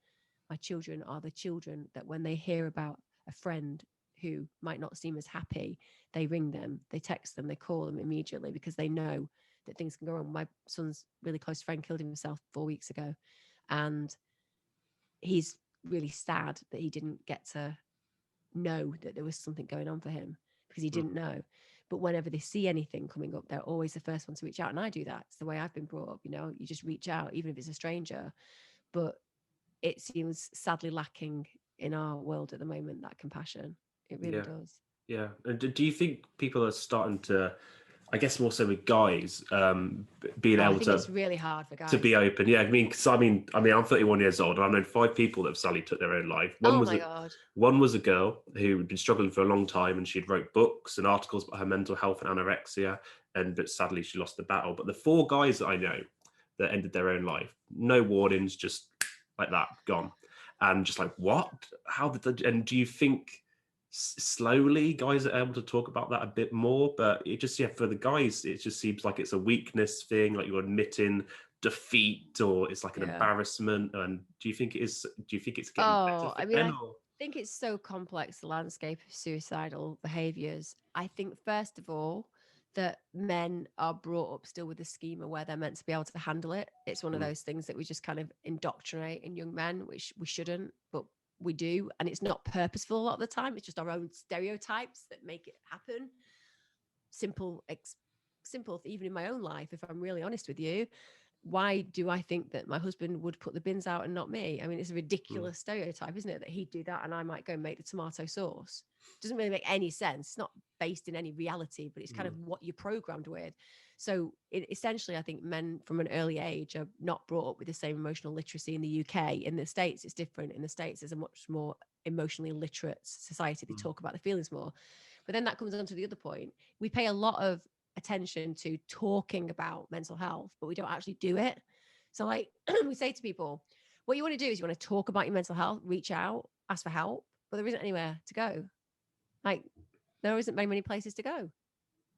S2: My children are the children that when they hear about a friend who might not seem as happy, they ring them, they text them, they call them immediately, because they know that things can go wrong. My son's really close friend killed himself 4 weeks ago, and he's really sad that he didn't get to know that there was something going on for him, because he didn't know. But whenever they see anything coming up, they're always the first one to reach out. And I do that. It's the way I've been brought up. You just reach out, even if it's a stranger. But it seems sadly lacking in our world at the moment, that compassion. It really does.
S1: Yeah. And do you think people are starting to, I guess more so with guys, being able
S2: I think it's really hard for guys
S1: to be open? Yeah, I mean, I'm 31 years old, and I've known 5 people that have sadly took their own life. One was a girl who had been struggling for a long time, and she'd wrote books and articles about her mental health and anorexia, but sadly she lost the battle. But the 4 guys that I know that ended their own life, no warnings, just like that, gone. And just like, what? How did and do you think slowly guys are able to talk about that a bit more? But it just, for the guys, it just seems like it's a weakness thing, like you're admitting defeat, or it's like an embarrassment. And do you think it's getting better for them?
S2: I think it's so complex, the landscape of suicidal behaviors. I think, first of all, that men are brought up still with a schema where they're meant to be able to handle it. It's one of those things that we just kind of indoctrinate in young men, which we shouldn't, but we do. And it's not purposeful a lot of the time. It's just our own stereotypes that make it happen. Simple, even in my own life, if I'm really honest with you. Why do I think that my husband would put the bins out and not me? I mean, it's a ridiculous stereotype, isn't it? That he'd do that and I might go and make the tomato sauce. Doesn't really make any sense. It's not based in any reality, but it's kind of what you're programmed with. So essentially, I think men from an early age are not brought up with the same emotional literacy in the UK. In the States, it's different. In the States, there's a much more emotionally literate society. They talk about the feelings more. But then that comes on to the other point. We pay a lot of attention to talking about mental health, but we don't actually do it. So like we say to people, what you want to do is you want to talk about your mental health, reach out, ask for help, but there isn't anywhere to go. Like there isn't many places to go.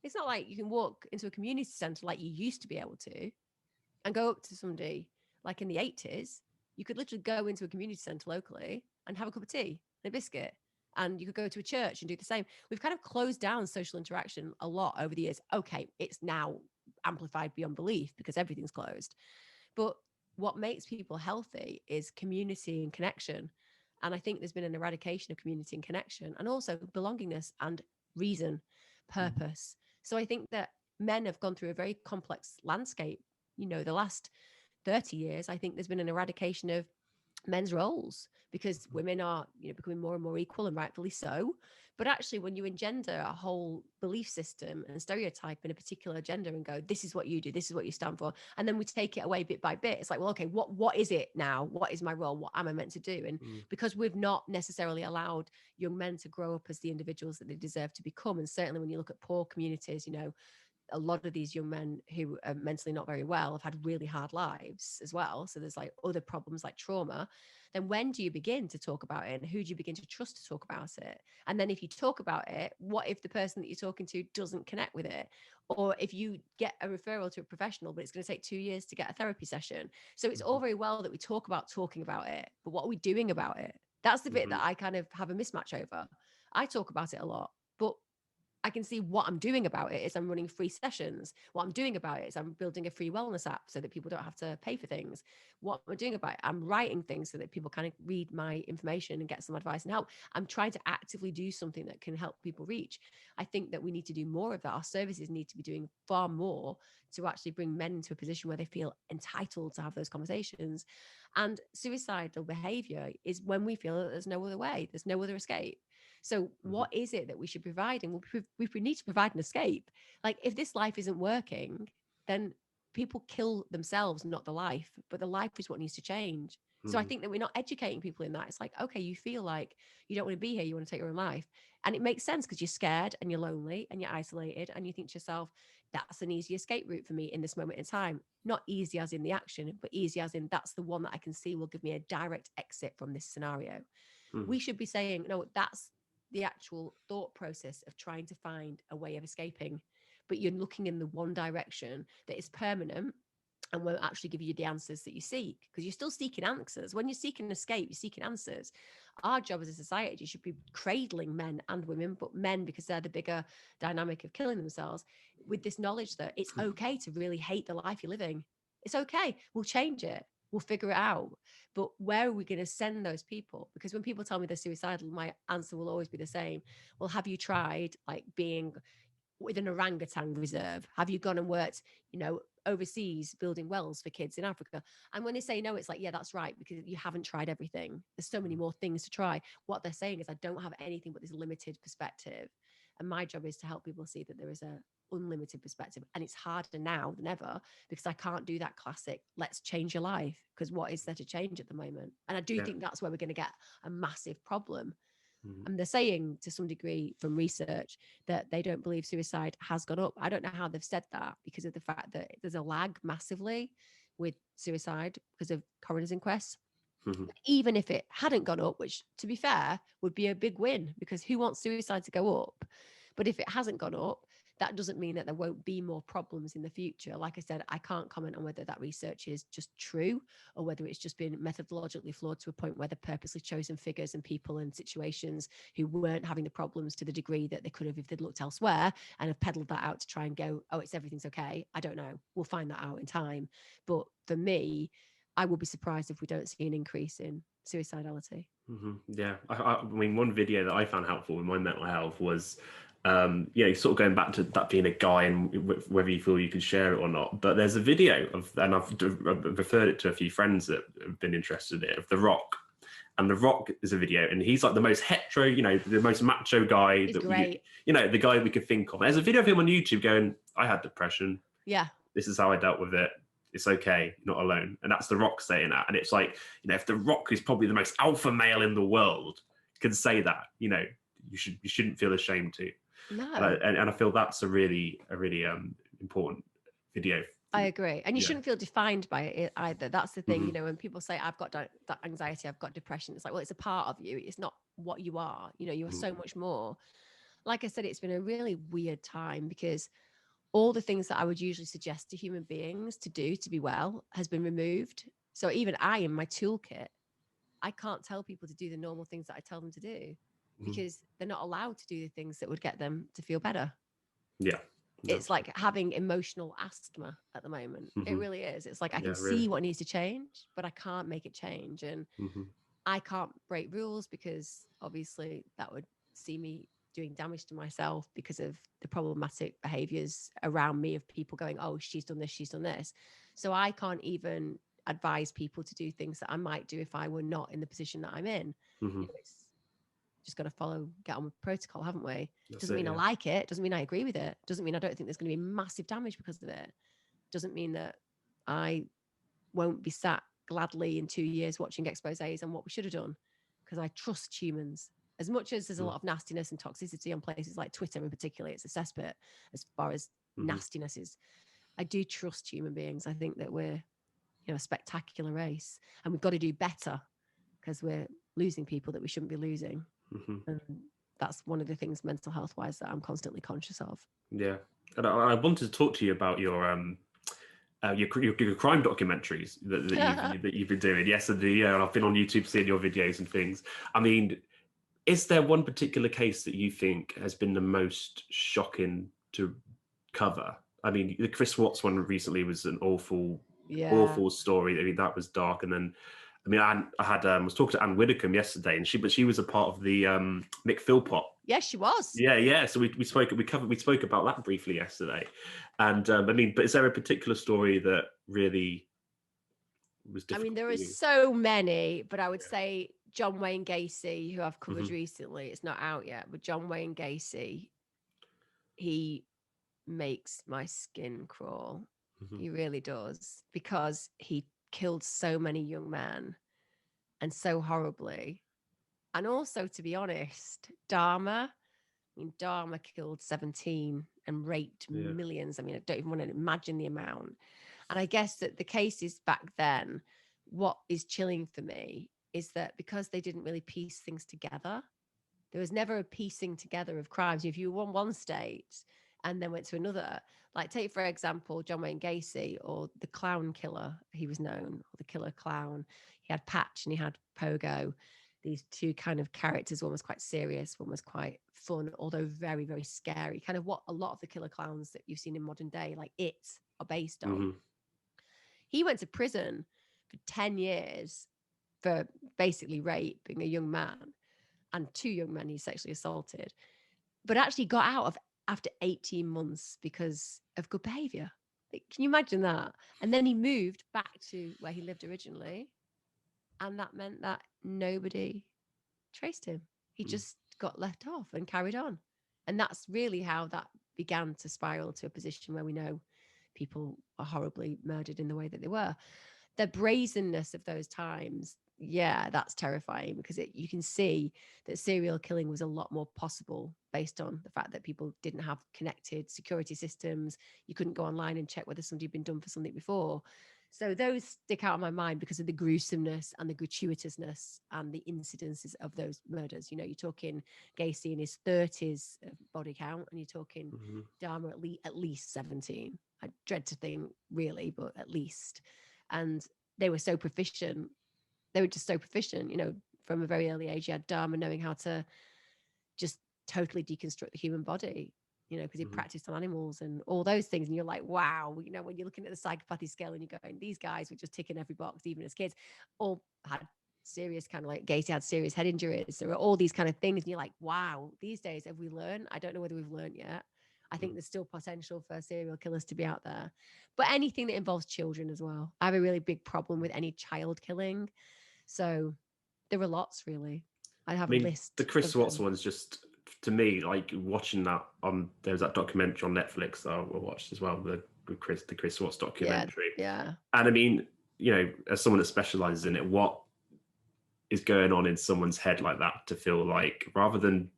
S2: It's not like you can walk into a community center like you used to be able to and go up to somebody like in the 80s. You could literally go into a community center locally and have a cup of tea and a biscuit. And you could go to a church and do the same. We've kind of closed down social interaction a lot over the years. Okay, it's now amplified beyond belief because everything's closed. But what makes people healthy is community and connection. And I think there's been an eradication of community and connection, and also belongingness and reason, purpose. So I think that men have gone through a very complex landscape. The last 30 years, I think there's been an eradication of men's roles because women are becoming more and more equal, and rightfully so. But actually, when you engender a whole belief system and stereotype in a particular gender and go, this is what you do, this is what you stand for, and then we take it away bit by bit, it's like, well, okay, what is it now? What is my role? What am I meant to do? And because we've not necessarily allowed young men to grow up as the individuals that they deserve to become, and certainly when you look at poor communities, a lot of these young men who are mentally not very well have had really hard lives as well. So there's like other problems like trauma. Then when do you begin to talk about it, and who do you begin to trust to talk about it? And then if you talk about it, what if the person that you're talking to doesn't connect with it? Or if you get a referral to a professional, but it's going to take 2 years to get a therapy session. So it's all very well that we talk about talking about it, but what are we doing about it? That's the bit that I kind of have a mismatch over. I talk about it a lot, but I can see what I'm doing about it is I'm running free sessions. What I'm doing about it is I'm building a free wellness app so that people don't have to pay for things. What I'm doing about it, I'm writing things so that people kind of read my information and get some advice and help. I'm trying to actively do something that can help people reach. I think that we need to do more of that. Our services need to be doing far more to actually bring men into a position where they feel entitled to have those conversations. And suicidal behavior is when we feel that there's no other way, there's no other escape. So what is it that we should provide? And we need to provide an escape. Like if this life isn't working, then people kill themselves, not the life, but the life is what needs to change. So I think that we're not educating people in that. It's like, okay, you feel like you don't want to be here, you want to take your own life. And it makes sense because you're scared and you're lonely and you're isolated, and you think to yourself, that's an easy escape route for me in this moment in time. Not easy as in the action, but easy as in that's the one that I can see will give me a direct exit from this scenario. We should be saying, no, that's the actual thought process of trying to find a way of escaping. But you're looking in the one direction that is permanent and won't actually give you the answers that you seek, because you're still seeking answers. When you're seeking escape, you're seeking answers. Our job as a society should be cradling men and women, but men because they're the bigger dynamic of killing themselves, with this knowledge that it's okay to really hate the life you're living. It's okay. We'll change it. We'll figure it out. But where are we going to send those people? Because when people tell me they're suicidal, my answer will always be the same. Well, have you tried like being with an orangutan reserve? Have you gone and worked, overseas building wells for kids in Africa? And when they say no, it's like, yeah, that's right, because you haven't tried everything. There's so many more things to try. What they're saying is, I don't have anything but this limited perspective. And my job is to help people see that there is a unlimited perspective. And it's harder now than ever because I can't do that classic, let's change your life, because what is there to change at the moment? And I do think that's where we're going to get a massive problem. And they're saying to some degree from research that they don't believe suicide has gone up. I don't know how they've said that, because of the fact that there's a lag massively with suicide because of coroner's inquests. Even if it hadn't gone up, which to be fair would be a big win, because who wants suicide to go up? But if it hasn't gone up, that doesn't mean that there won't be more problems in the future. Like I said, I can't comment on whether that research is just true or whether it's just been methodologically flawed to a point where they're purposely chosen figures and people and situations who weren't having the problems to the degree that they could have if they'd looked elsewhere, and have peddled that out to try and go, oh, everything's okay. I don't know. We'll find that out in time. But for me, I will be surprised if we don't see an increase in suicidality.
S1: Yeah, I mean, one video that I found helpful in my mental health was, sort of going back to that being a guy and whether you feel you can share it or not. But there's a video of, and I've referred it to a few friends that have been interested in it, of The Rock. And The Rock is a video, and he's like the most hetero, the most macho guy.
S2: He's great.
S1: The guy we could think of. There's a video of him on YouTube going, I had depression.
S2: Yeah.
S1: This is how I dealt with it. It's okay, you're not alone. And that's The Rock saying that. And it's like, if The Rock, who's probably the most alpha male in the world, can say that, you shouldn't feel ashamed to.
S2: No.
S1: And I feel that's a really important video.
S2: I agree. And you shouldn't feel defined by it either. That's the thing, when people say, I've got that anxiety, I've got depression, it's like, well, it's a part of you. It's not what you are. You are so much more. Like I said, it's been a really weird time because all the things that I would usually suggest to human beings to do to be well has been removed. So even I, in my toolkit, I can't tell people to do the normal things that I tell them to do because they're not allowed to do the things that would get them to feel better.
S1: Yeah.
S2: It's like having emotional asthma at the moment. It really is. It's like I can see what needs to change, but I can't make it change. And I can't break rules because obviously that would see me doing damage to myself because of the problematic behaviors around me of people going, oh, she's done this, she's done this. So I can't even advise people to do things that I might do if I were not in the position that I'm in. It's just got to get on with protocol, haven't we? Doesn't mean I like it. Doesn't mean I agree with it. Doesn't mean I don't think there's going to be massive damage because of it. Doesn't mean that I won't be sat gladly in 2 years watching exposés on what we should have done, because I trust humans. As much as there's a lot of nastiness and toxicity on places like Twitter in particular, it's a cesspit as far as nastiness is. I do trust human beings. I think that we're, a spectacular race, and we've got to do better because we're losing people that we shouldn't be losing. And that's one of the things mental health wise that I'm constantly conscious of.
S1: Yeah. And I wanted to talk to you about your crime documentaries that you've been doing. Yes, and I've been on YouTube seeing your videos and things. I mean, is there one particular case that you think has been the most shocking to cover? I mean, the Chris Watts one recently was an awful story. I mean, that was dark. And then, I was talking to Anne Widdecombe yesterday, and she was a part of the Mick Philpott.
S2: Yes, she was.
S1: Yeah. So we spoke about that briefly yesterday. And but is there a particular story that really was difficult?
S2: There are so many, but I would say John Wayne Gacy, who I've covered recently. It's not out yet, but John Wayne Gacy, he makes my skin crawl.
S1: Mhm.
S2: He really does, because he killed so many young men and so horribly. And also, to be honest, Dharma, I mean, Dharma killed 17 and raped
S1: Yeah.
S2: millions. I mean, I don't even want to imagine the amount. And I guess that the cases back then, what is chilling for me is that because they didn't really piece things together, there was never a piecing together of crimes. If you were in one state and then went to another, like take, for example, John Wayne Gacy, or the clown killer, he was known, or the killer clown. He had Patch and he had Pogo. These two kind of characters. One was quite serious, one was quite fun, although very, very scary. Kind of what a lot of the killer clowns that you've seen in modern day, like It, are based on.
S1: Hmm.
S2: He went to prison for 10 years for basically raping a young man, and two young men he sexually assaulted, but actually got out of after 18 months because of good behavior. Like, can you imagine that? And then he moved back to where he lived originally. And that meant that nobody traced him. He just got left off and carried on. And that's really how that began to spiral to a position where we know people are horribly murdered in the way that they were. The brazenness of those times, yeah, that's terrifying, because you can see that serial killing was a lot more possible based on the fact that people didn't have connected security systems. You couldn't go online and check whether somebody had been done for something before. So those stick out in my mind because of the gruesomeness and the gratuitousness and the incidences of those murders. You know, you're talking Gacy in his 30s body count, and you're talking
S1: Hmm.
S2: Dahmer at least 17. I dread to think, really, but at least. And they were so proficient. They were just so proficient, you know, from a very early age. You had Dharma knowing how to just totally deconstruct the human body, you know, because he
S1: Hmm.
S2: practiced on animals and all those things. And you're like, wow, you know, when you're looking at the psychopathy scale and you're going, these guys were just ticking every box, even as kids, all had serious kind of, like Gacy had serious head injuries. There were all these kind of things. And you're like, wow, these days, have we learned? I don't know whether we've learned yet. I think there's still potential for serial killers to be out there, but anything that involves children as well. I have a really big problem with any child killing. So there are lots, really. I
S1: I
S2: have a
S1: mean, the
S2: list
S1: Chris
S2: of
S1: Watts
S2: them.
S1: one's just, to me, like watching that on, there was that documentary on Netflix that I watched as well, the Chris Watts
S2: Yeah,
S1: documentary.
S2: yeah.
S1: And I mean, you know, as someone that specializes in it, what is going on in someone's head like that to feel like, rather than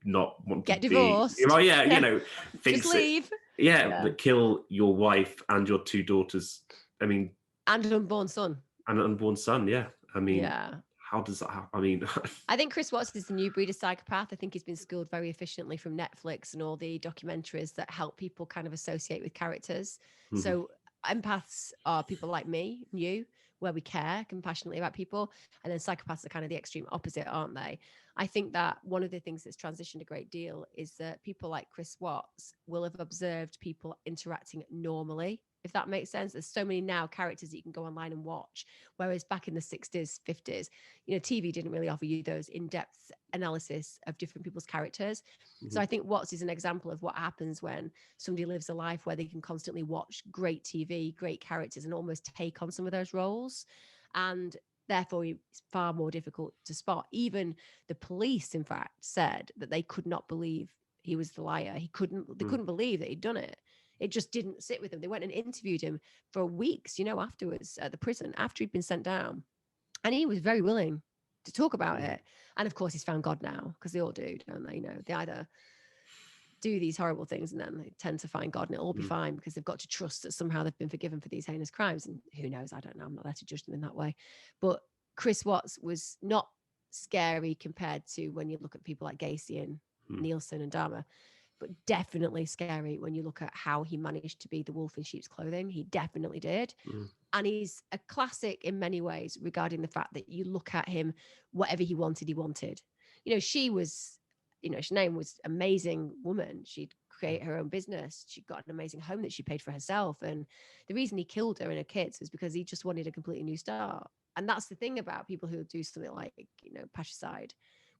S1: not want to
S2: Get
S1: be,
S2: divorced.
S1: well, yeah, you
S2: Yeah.
S1: know,
S2: Just
S1: thinks it,
S2: leave.
S1: yeah,
S2: Yeah.
S1: but kill your wife and your two daughters. I mean,
S2: And an unborn son.
S1: and an unborn son. Yeah, I mean,
S2: Yeah.
S1: how does that happen? I mean,
S2: I think Chris Watts is the new breed of psychopath. I think he's been schooled very efficiently from Netflix and all the documentaries that help people kind of associate with characters.
S1: mhm,
S2: So empaths are people like me and you, where we care compassionately about people. And then psychopaths are kind of the extreme opposite, aren't they? I think that one of the things that's transitioned a great deal is that people like Chris Watts will have observed people interacting normally, if that makes sense. There's so many now characters that you can go online and watch. Whereas back in the 60s, 50s, you know, TV didn't really offer you those in-depth analysis of different people's characters. So
S1: mhm,
S2: I think Watts is an example of what happens when somebody lives a life where they can constantly watch great TV, great characters, and almost take on some of those roles. And therefore, it's far more difficult to spot. Even the police, in fact, said that they could not believe he was the liar. They couldn't believe that he'd done it. It just didn't sit with them. They went and interviewed him for weeks, you know, afterwards at the prison, after he'd been sent down. And he was very willing to talk about
S1: mhm,
S2: it. And of course, he's found God now, because they all do, don't they? You know, they either do these horrible things and then they tend to find God, and it'll all be
S1: mhm,
S2: fine because they've got to trust that somehow they've been forgiven for these heinous crimes. And who knows? I don't know. I'm not there to judge them in that way. But Chris Watts was not scary compared to when you look at people like Gacy and
S1: mhm,
S2: Nielsen and Dahmer, but definitely scary when you look at how he managed to be the wolf in sheep's clothing. He definitely did.
S1: mhm,
S2: And he's a classic in many ways regarding the fact that you look at him, whatever he wanted, he wanted. You know, she was, you know, Sinead was an amazing woman. She'd create her own business. She got an amazing home that she paid for herself. And the reason he killed her and her kids was because he just wanted a completely new start. And that's the thing about people who do something like, you know, patricide,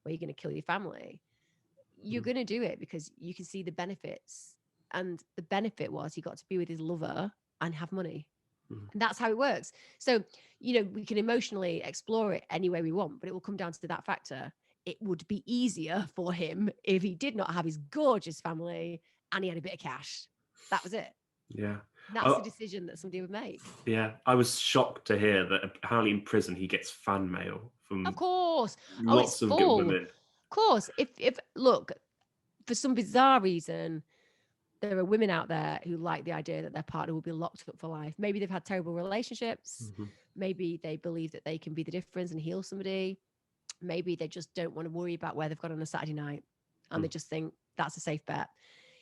S2: where you're going to kill your family. You're
S1: mhm,
S2: going to do it because you can see the benefits. And the benefit was he got to be with his lover and have money.
S1: mhm,
S2: And that's how it works. So, you know, we can emotionally explore it any way we want, but it will come down to that factor. It would be easier for him if he did not have his gorgeous family and he had a bit of cash. That was it.
S1: yeah.
S2: That's the decision that somebody would make.
S1: Yeah, I was shocked to hear that apparently in prison he gets fan mail
S2: Of
S1: from
S2: course. Oh, it's
S1: lots of good
S2: full.
S1: women.
S2: Of course. If look, for some bizarre reason, there are women out there who like the idea that their partner will be locked up for life. Maybe they've had terrible relationships. Maybe they believe that they can be the difference and heal somebody. Maybe they just don't want to worry about where they've gone on a Saturday night, and they just think that's a safe bet.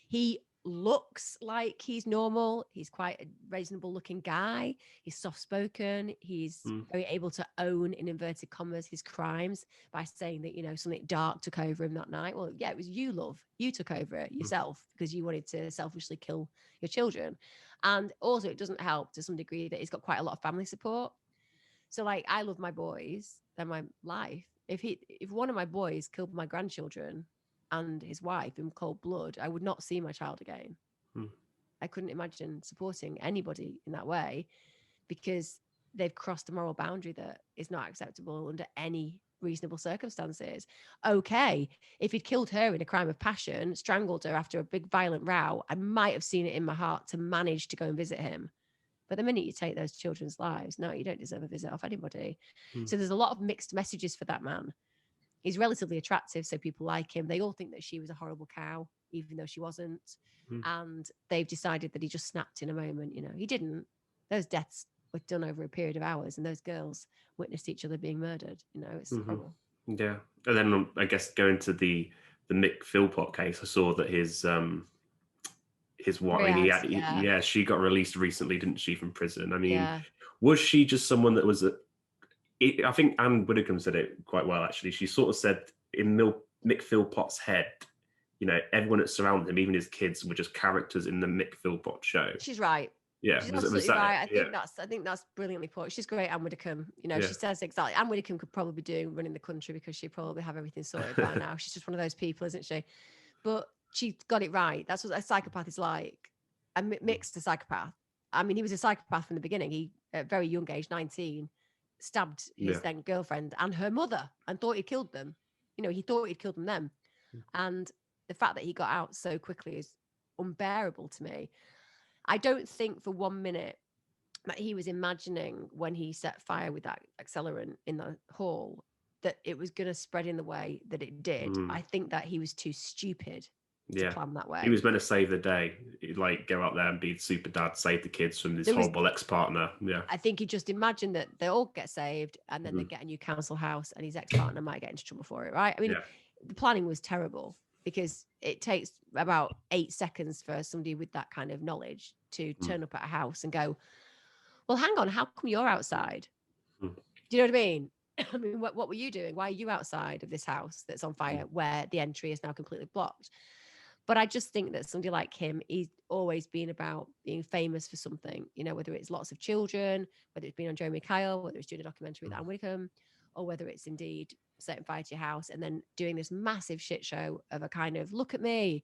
S2: He looks like he's normal. He's quite a reasonable looking guy. He's soft spoken. He's very able to own, in inverted commas, his crimes by saying that, you know, something dark took over him that night. Well, yeah, it was you, love. You took over it yourself because you wanted to selfishly kill your children. And also, it doesn't help to some degree that he's got quite a lot of family support. So, like, I love my boys. They're my life. If one of my boys killed my grandchildren and his wife in cold blood, I would not see my child again. I couldn't imagine supporting anybody in that way because they've crossed a moral boundary that is not acceptable under any reasonable circumstances. Okay, if he'd killed her in a crime of passion, strangled her after a big violent row, I might have seen it in my heart to manage to go and visit him. But the minute you take those children's lives, no, you don't deserve a visit off anybody. So there's a lot of mixed messages for that man. He's relatively attractive, so people like him. They all think that she was a horrible cow, even though she wasn't. And they've decided that he just snapped in a moment. You know, he didn't. Those deaths were done over a period of hours, and those girls witnessed each other being murdered. You know, it's horrible.
S1: Yeah. And then I guess going to the Mick Philpott case, I saw that his wife, she got released recently, didn't she, from prison? I mean, was she just someone that was I think Anne Widdecombe said it quite well, actually. She sort of said in Mick Philpott's head, you know, everyone that surrounded him, even his kids, were just characters in the Mick Philpott show.
S2: She's right.
S1: Yeah,
S2: she's absolutely right. I think that's brilliantly put. She's great, Anne Widdecombe. You know, she says exactly. Anne Widdecombe could probably be running the country because she'd probably have everything sorted by now. She's just one of those people, isn't she? But she got it right. That's what a psychopath is like. And Mick's a psychopath. I mean, he was a psychopath from the beginning. He, at a very young age, 19, stabbed his then girlfriend and her mother and thought he killed them. You know, he thought he'd killed them. And the fact that he got out so quickly is unbearable to me. I don't think for 1 minute that he was imagining when he set fire with that accelerant in the hall that it was going to spread in the way that it did. I think that he was too stupid to plan that way.
S1: He was meant to save the day. He'd like go out there and be super dad, save the kids from this horrible ex-partner. Yeah.
S2: I think he just imagined that they all get saved and then they get a new council house and his ex-partner might get into trouble for it, right? I mean, the planning was terrible because it takes about 8 seconds for somebody with that kind of knowledge to turn up at a house and go, well, hang on, how come you're outside? Do you know what I mean? I mean, what were you doing? Why are you outside of this house that's on fire where the entry is now completely blocked? But I just think that somebody like him, he's always been about being famous for something, you know, whether it's lots of children, whether it's been on Jeremy Kyle, whether it's doing a documentary with Anne Widdecombe, or whether it's indeed setting fire to your house and then doing this massive shit show of a kind of, look at me.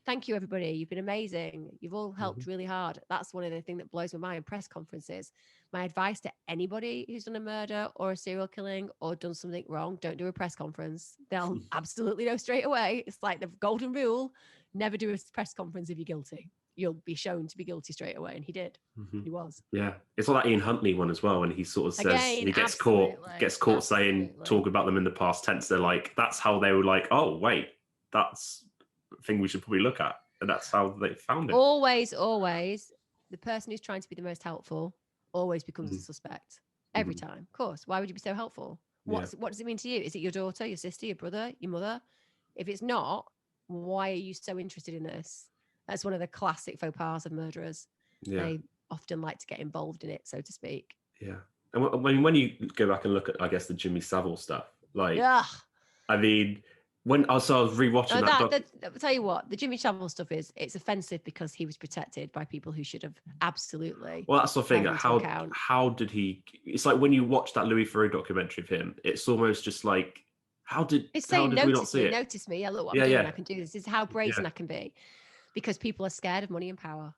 S2: Thank you, everybody. You've been amazing. You've all helped really hard. That's one of the things that blows my mind in press conferences. My advice to anybody who's done a murder or a serial killing or done something wrong, don't do a press conference. They'll absolutely know straight away. It's like the golden rule. Never do a press conference if you're guilty. You'll be shown to be guilty straight away. And he did. He was.
S1: Yeah. It's like that Ian Huntley one as well. And he sort of says,
S2: again,
S1: he gets caught saying, talk about them in the past tense. They're like, that's how they were like, oh, wait, that's a thing we should probably look at. And that's how they found it.
S2: Always, the person who's trying to be the most helpful always becomes a suspect. Every time. Of course. Why would you be so helpful? What does it mean to you? Is it your daughter, your sister, your brother, your mother? If it's not, why are you so interested in this? That's one of the classic faux pas of murderers. They often like to get involved in it, so to speak.
S1: Yeah. And when you go back and look at, I guess, the Jimmy Savile stuff, like, I mean, when I was rewatching
S2: I'll tell you what, the Jimmy Savile stuff it's offensive because he was protected by people who should have absolutely.
S1: Well, that's the thing. How did he? It's like when you watch that Louis Theroux documentary of him, it's almost just like,
S2: it's saying, notice me. Yeah, look what I'm doing. I can do this. This is how brazen I can be, because people are scared of money and power.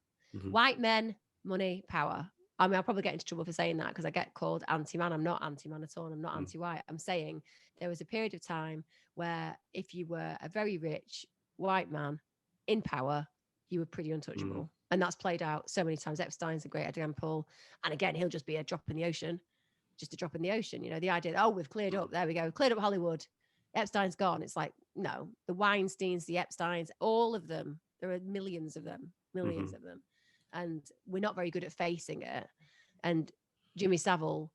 S2: White men, money, power. I mean, I'll probably get into trouble for saying that because I get called anti-man. I'm not anti-man at all. I'm not anti-white. I'm saying there was a period of time where if you were a very rich white man in power, you were pretty untouchable. And that's played out so many times. Epstein's a great example. And again, he'll just be a drop in the ocean, just a drop in the ocean. You know, the idea that, oh, we've cleared up, there we go, cleared up Hollywood. Epstein's gone. It's like, no, the Weinsteins, the Epsteins, all of them, there are millions of them, millions of them. And we're not very good at facing it. And Jimmy Savile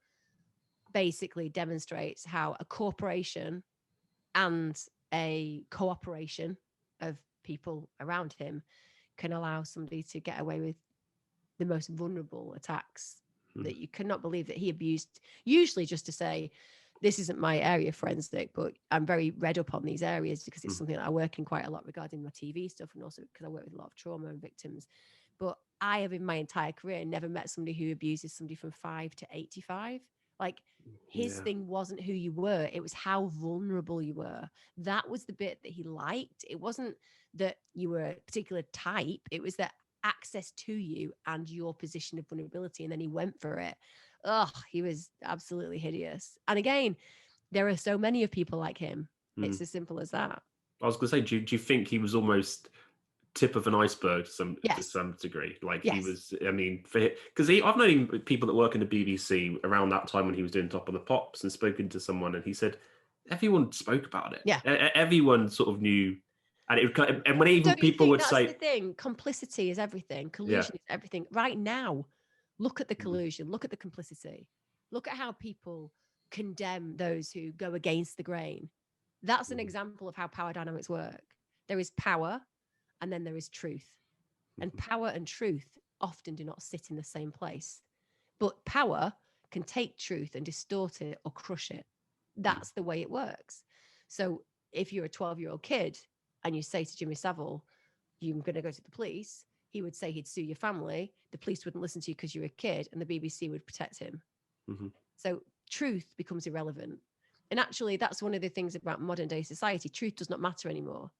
S2: basically demonstrates how a corporation and a cooperation of people around him can allow somebody to get away with the most vulnerable attacks that you cannot believe that he abused, usually just to say, this isn't my area, forensic, but I'm very read up on these areas because it's something that I work in quite a lot regarding my TV stuff, and also because I work with a lot of trauma and victims. But I have in my entire career never met somebody who abuses somebody from 5 to 85. Like, his thing wasn't who you were, it was how vulnerable you were. That was the bit that he liked. It wasn't that you were a particular type, it was that access to you and your position of vulnerability, and then he went for it. He was absolutely hideous. And again, there are so many of people like him. It's as simple as that.
S1: I was going to say, do you think he was almost tip of an iceberg to some degree? Like, he was, I mean, because I've known people that work in the BBC around that time when he was doing Top of the Pops, and spoken to someone, and he said everyone spoke about it.
S2: Yeah,
S1: everyone sort of knew. And when even people would say,
S2: that's the thing, complicity is everything, collusion is everything. Right now, look at the collusion, look at the complicity, look at how people condemn those who go against the grain. That's an example of how power dynamics work. There is power, and then there is truth. And power and truth often do not sit in the same place. But power can take truth and distort it or crush it. That's the way it works. So if you're a 12-year-old kid and you say to Jimmy Savile, you're going to go to the police, he would say he'd sue your family. The police wouldn't listen to you because you're a kid, and the BBC would protect him. So truth becomes irrelevant. And actually, that's one of the things about modern day society. Truth does not matter anymore.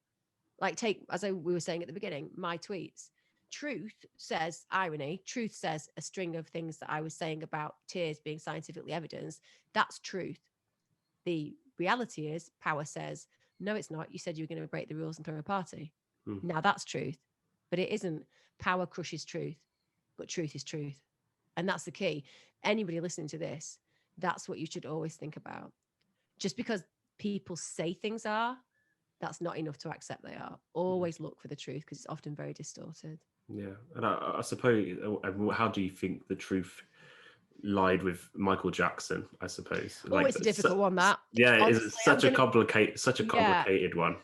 S2: Like, take, as we were saying at the beginning, my tweets. Truth says irony. Truth says a string of things that I was saying about tears being scientifically evidenced. That's truth. The reality is power says, no, it's not. You said you were going to break the rules and throw a party. Now that's truth. But it isn't. Power crushes truth, but truth is truth. And that's the key. Anybody listening to this, that's what you should always think about. Just because people say things are, that's not enough to accept they are. Always look for the truth, because it's often very distorted.
S1: Yeah. And I suppose, how do you think the truth lied with Michael Jackson, I suppose?
S2: Oh, it's a difficult one, that.
S1: Yeah, it's such a complicated one.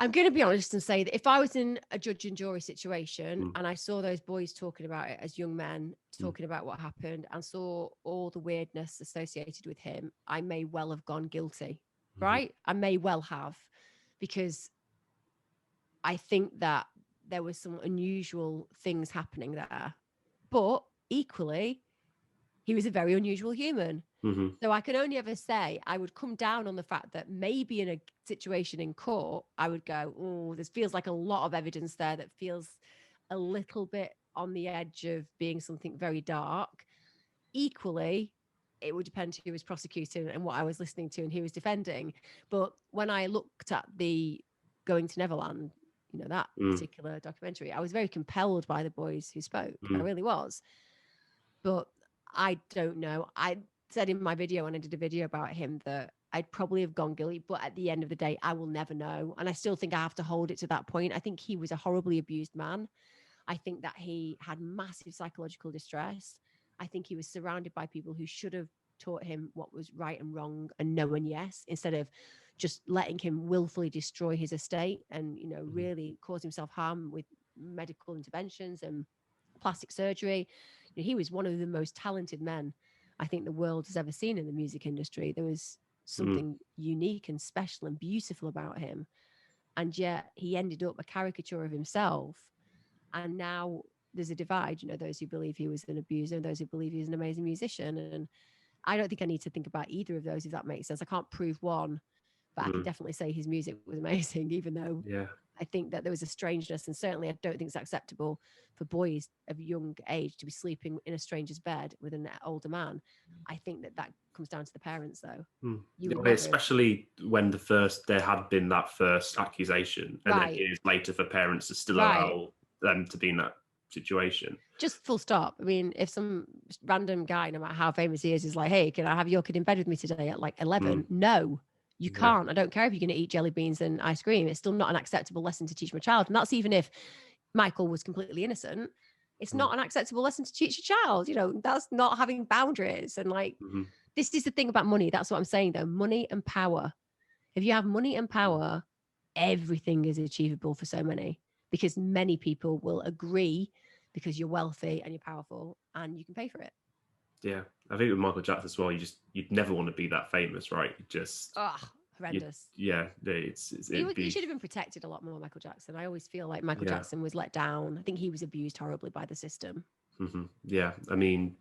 S2: I'm going to be honest and say that if I was in a judge and jury situation and I saw those boys talking about it as young men, talking about what happened, and saw all the weirdness associated with him, I may well have gone guilty, right? I may well have, because I think that there was some unusual things happening there. But equally, he was a very unusual human. So I can only ever say I would come down on the fact that maybe in a situation in court, I would go, oh, this feels like a lot of evidence there that feels a little bit on the edge of being something very dark. Equally, it would depend who was prosecuting and what I was listening to and who was defending. But when I looked at the Going to Neverland, you know, that particular documentary, I was very compelled by the boys who spoke. I really was. But I don't know. I said in my video, when I did a video about him, that I'd probably have gone guilty, but at the end of the day, I will never know. And I still think I have to hold it to that point. I think he was a horribly abused man. I think that he had massive psychological distress. I think he was surrounded by people who should have taught him what was right and wrong and no and yes, instead of just letting him willfully destroy his estate and, you know, really cause himself harm with medical interventions and plastic surgery. You know, he was one of the most talented men I think the world has ever seen in the music industry. There was something unique and special and beautiful about him. And yet he ended up a caricature of himself. And now there's a divide, you know, those who believe he was an abuser and those who believe he's an amazing musician. And I don't think I need to think about either of those, if that makes sense. I can't prove one, but I can definitely say his music was amazing, even though I think that there was a strangeness. And certainly I don't think it's acceptable for boys of young age to be sleeping in a stranger's bed with an older man. I think that comes down to the parents, though.
S1: Especially when there had been that first accusation, and then years later for parents to still allow them to be in that situation.
S2: Just full stop. I mean, if some random guy, no matter how famous he is like, hey, can I have your kid in bed with me today at like 11? No, you can't. I don't care if you're going to eat jelly beans and ice cream. It's still not an acceptable lesson to teach my child. And that's even if Michael was completely innocent. It's not an acceptable lesson to teach your child. You know, that's not having boundaries. And like, this is the thing about money. That's what I'm saying though. Money and power. If you have money and power, everything is achievable for so many, because many people will agree because you're wealthy and you're powerful and you can pay for it.
S1: Yeah. I think with Michael Jackson as well, you'd never want to be that famous, right? Just
S2: horrendous.
S1: He
S2: should have been protected a lot more, Michael Jackson. I always feel like Michael Jackson was let down. I think he was abused horribly by the system.
S1: Yeah. I mean,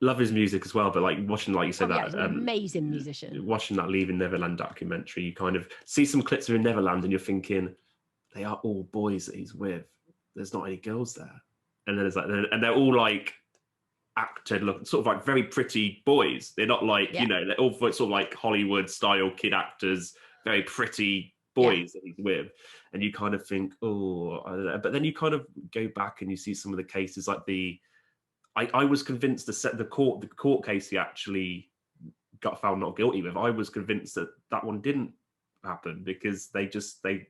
S1: love his music as well, but like watching, like you said,
S2: he's an amazing musician.
S1: Watching that Leaving Neverland documentary, you kind of see some clips of in Neverland and you're thinking, they are all boys that he's with. There's not any girls there. And then and they're all like acted, look sort of like very pretty boys. They're not like, they're all sort of like Hollywood style kid actors, very pretty boys that he's with. And you kind of think, oh, I don't know. But then you kind of go back and you see some of the cases like I was convinced the court case he actually got found not guilty with. I was convinced that one didn't happen because they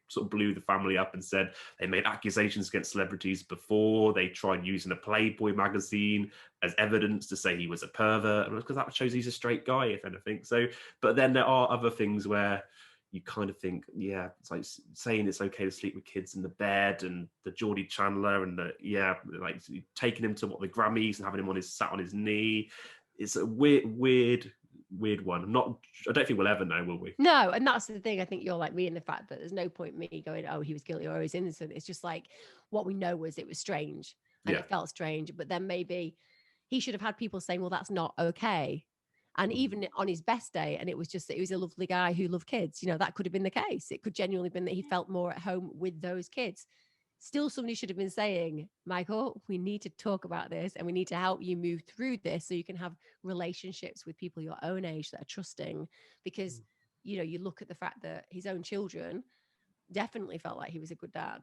S1: sort of blew the family up and said they made accusations against celebrities before. They tried using a Playboy magazine as evidence to say he was a pervert, because that shows he's a straight guy, if anything. So, but then there are other things where you kind of think, it's like saying it's okay to sleep with kids in the bed, and the Geordie Chandler, and like taking him to the Grammys and having him sat on his knee. It's a weird one. I don't think we'll ever know, will we?
S2: No, and that's the thing. I think you're like me in the fact that there's no point me going, oh, he was guilty or he's innocent. It's just like, what we know was it was strange and it felt strange. But then maybe he should have had people saying, well, that's not okay. And even on his best day, and it was just that he was a lovely guy who loved kids, that could have been the case. It could genuinely have been that he felt more at home with those kids. Still, somebody should have been saying, Michael, we need to talk about this and we need to help you move through this so you can have relationships with people your own age that are trusting. Because, you look at the fact that his own children definitely felt like he was a good dad.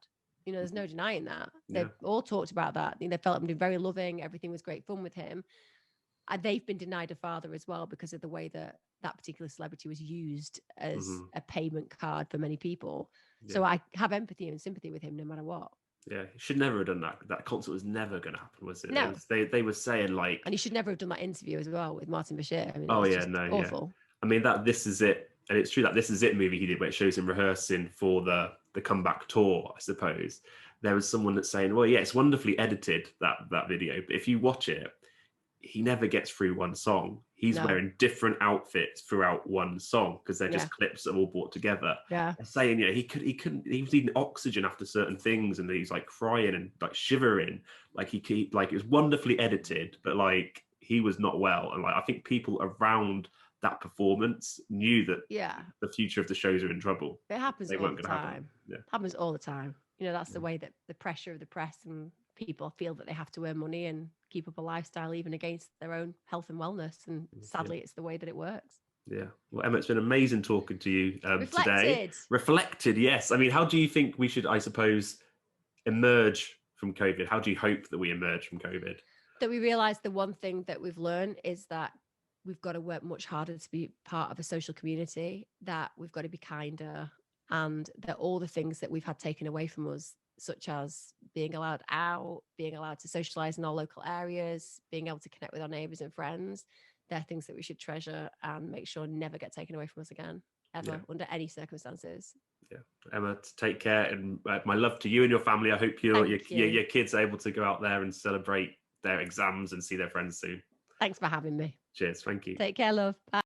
S2: There's no denying that. They all talked about that. They felt him very loving. Everything was great fun with him. And they've been denied a father as well because of the way that particular celebrity was used as a payment card for many people. Yeah. So I have empathy and sympathy with him no matter what.
S1: Yeah, he should never have done that. That concert was never going to happen, was it?
S2: No.
S1: They were saying like...
S2: And he should never have done that interview as well with Martin Bashir. I mean, awful.
S1: I mean, This Is It, and it's true that This Is It movie he did where it shows him rehearsing for the comeback tour, I suppose. There was someone that's saying, well, yeah, it's wonderfully edited, that video, but if you watch it, he never gets through one song. He's wearing different outfits throughout one song because they're just clips that are all brought together.
S2: Yeah.
S1: Saying, he was needing oxygen after certain things, and he's like crying and like shivering. Like it was wonderfully edited, but like he was not well. And like I think people around that performance knew that the future of the shows are in trouble.
S2: It happens all the time. Happens all the time. That's the way that the pressure of the press and people feel that they have to earn money and keep up a lifestyle even against their own health and wellness. And sadly, it's the way that it works.
S1: Yeah. Well, Emma, it's been amazing talking to you today. Reflected, yes. I mean, how do you think we should, I suppose, emerge from COVID? How do you hope that we emerge from COVID?
S2: That we realise the one thing that we've learned is that we've got to work much harder to be part of a social community, that we've got to be kinder, and that all the things that we've had taken away from us, such as being allowed out, being allowed to socialise in our local areas, being able to connect with our neighbours and friends, they're things that we should treasure and make sure never get taken away from us again, ever, under any circumstances. Yeah.
S1: Emma, take care, and my love to you and your family. I hope your kids are able to go out there and celebrate their exams and see their friends soon.
S2: Thanks for having me.
S1: Cheers. Thank you.
S2: Take care, love. Bye.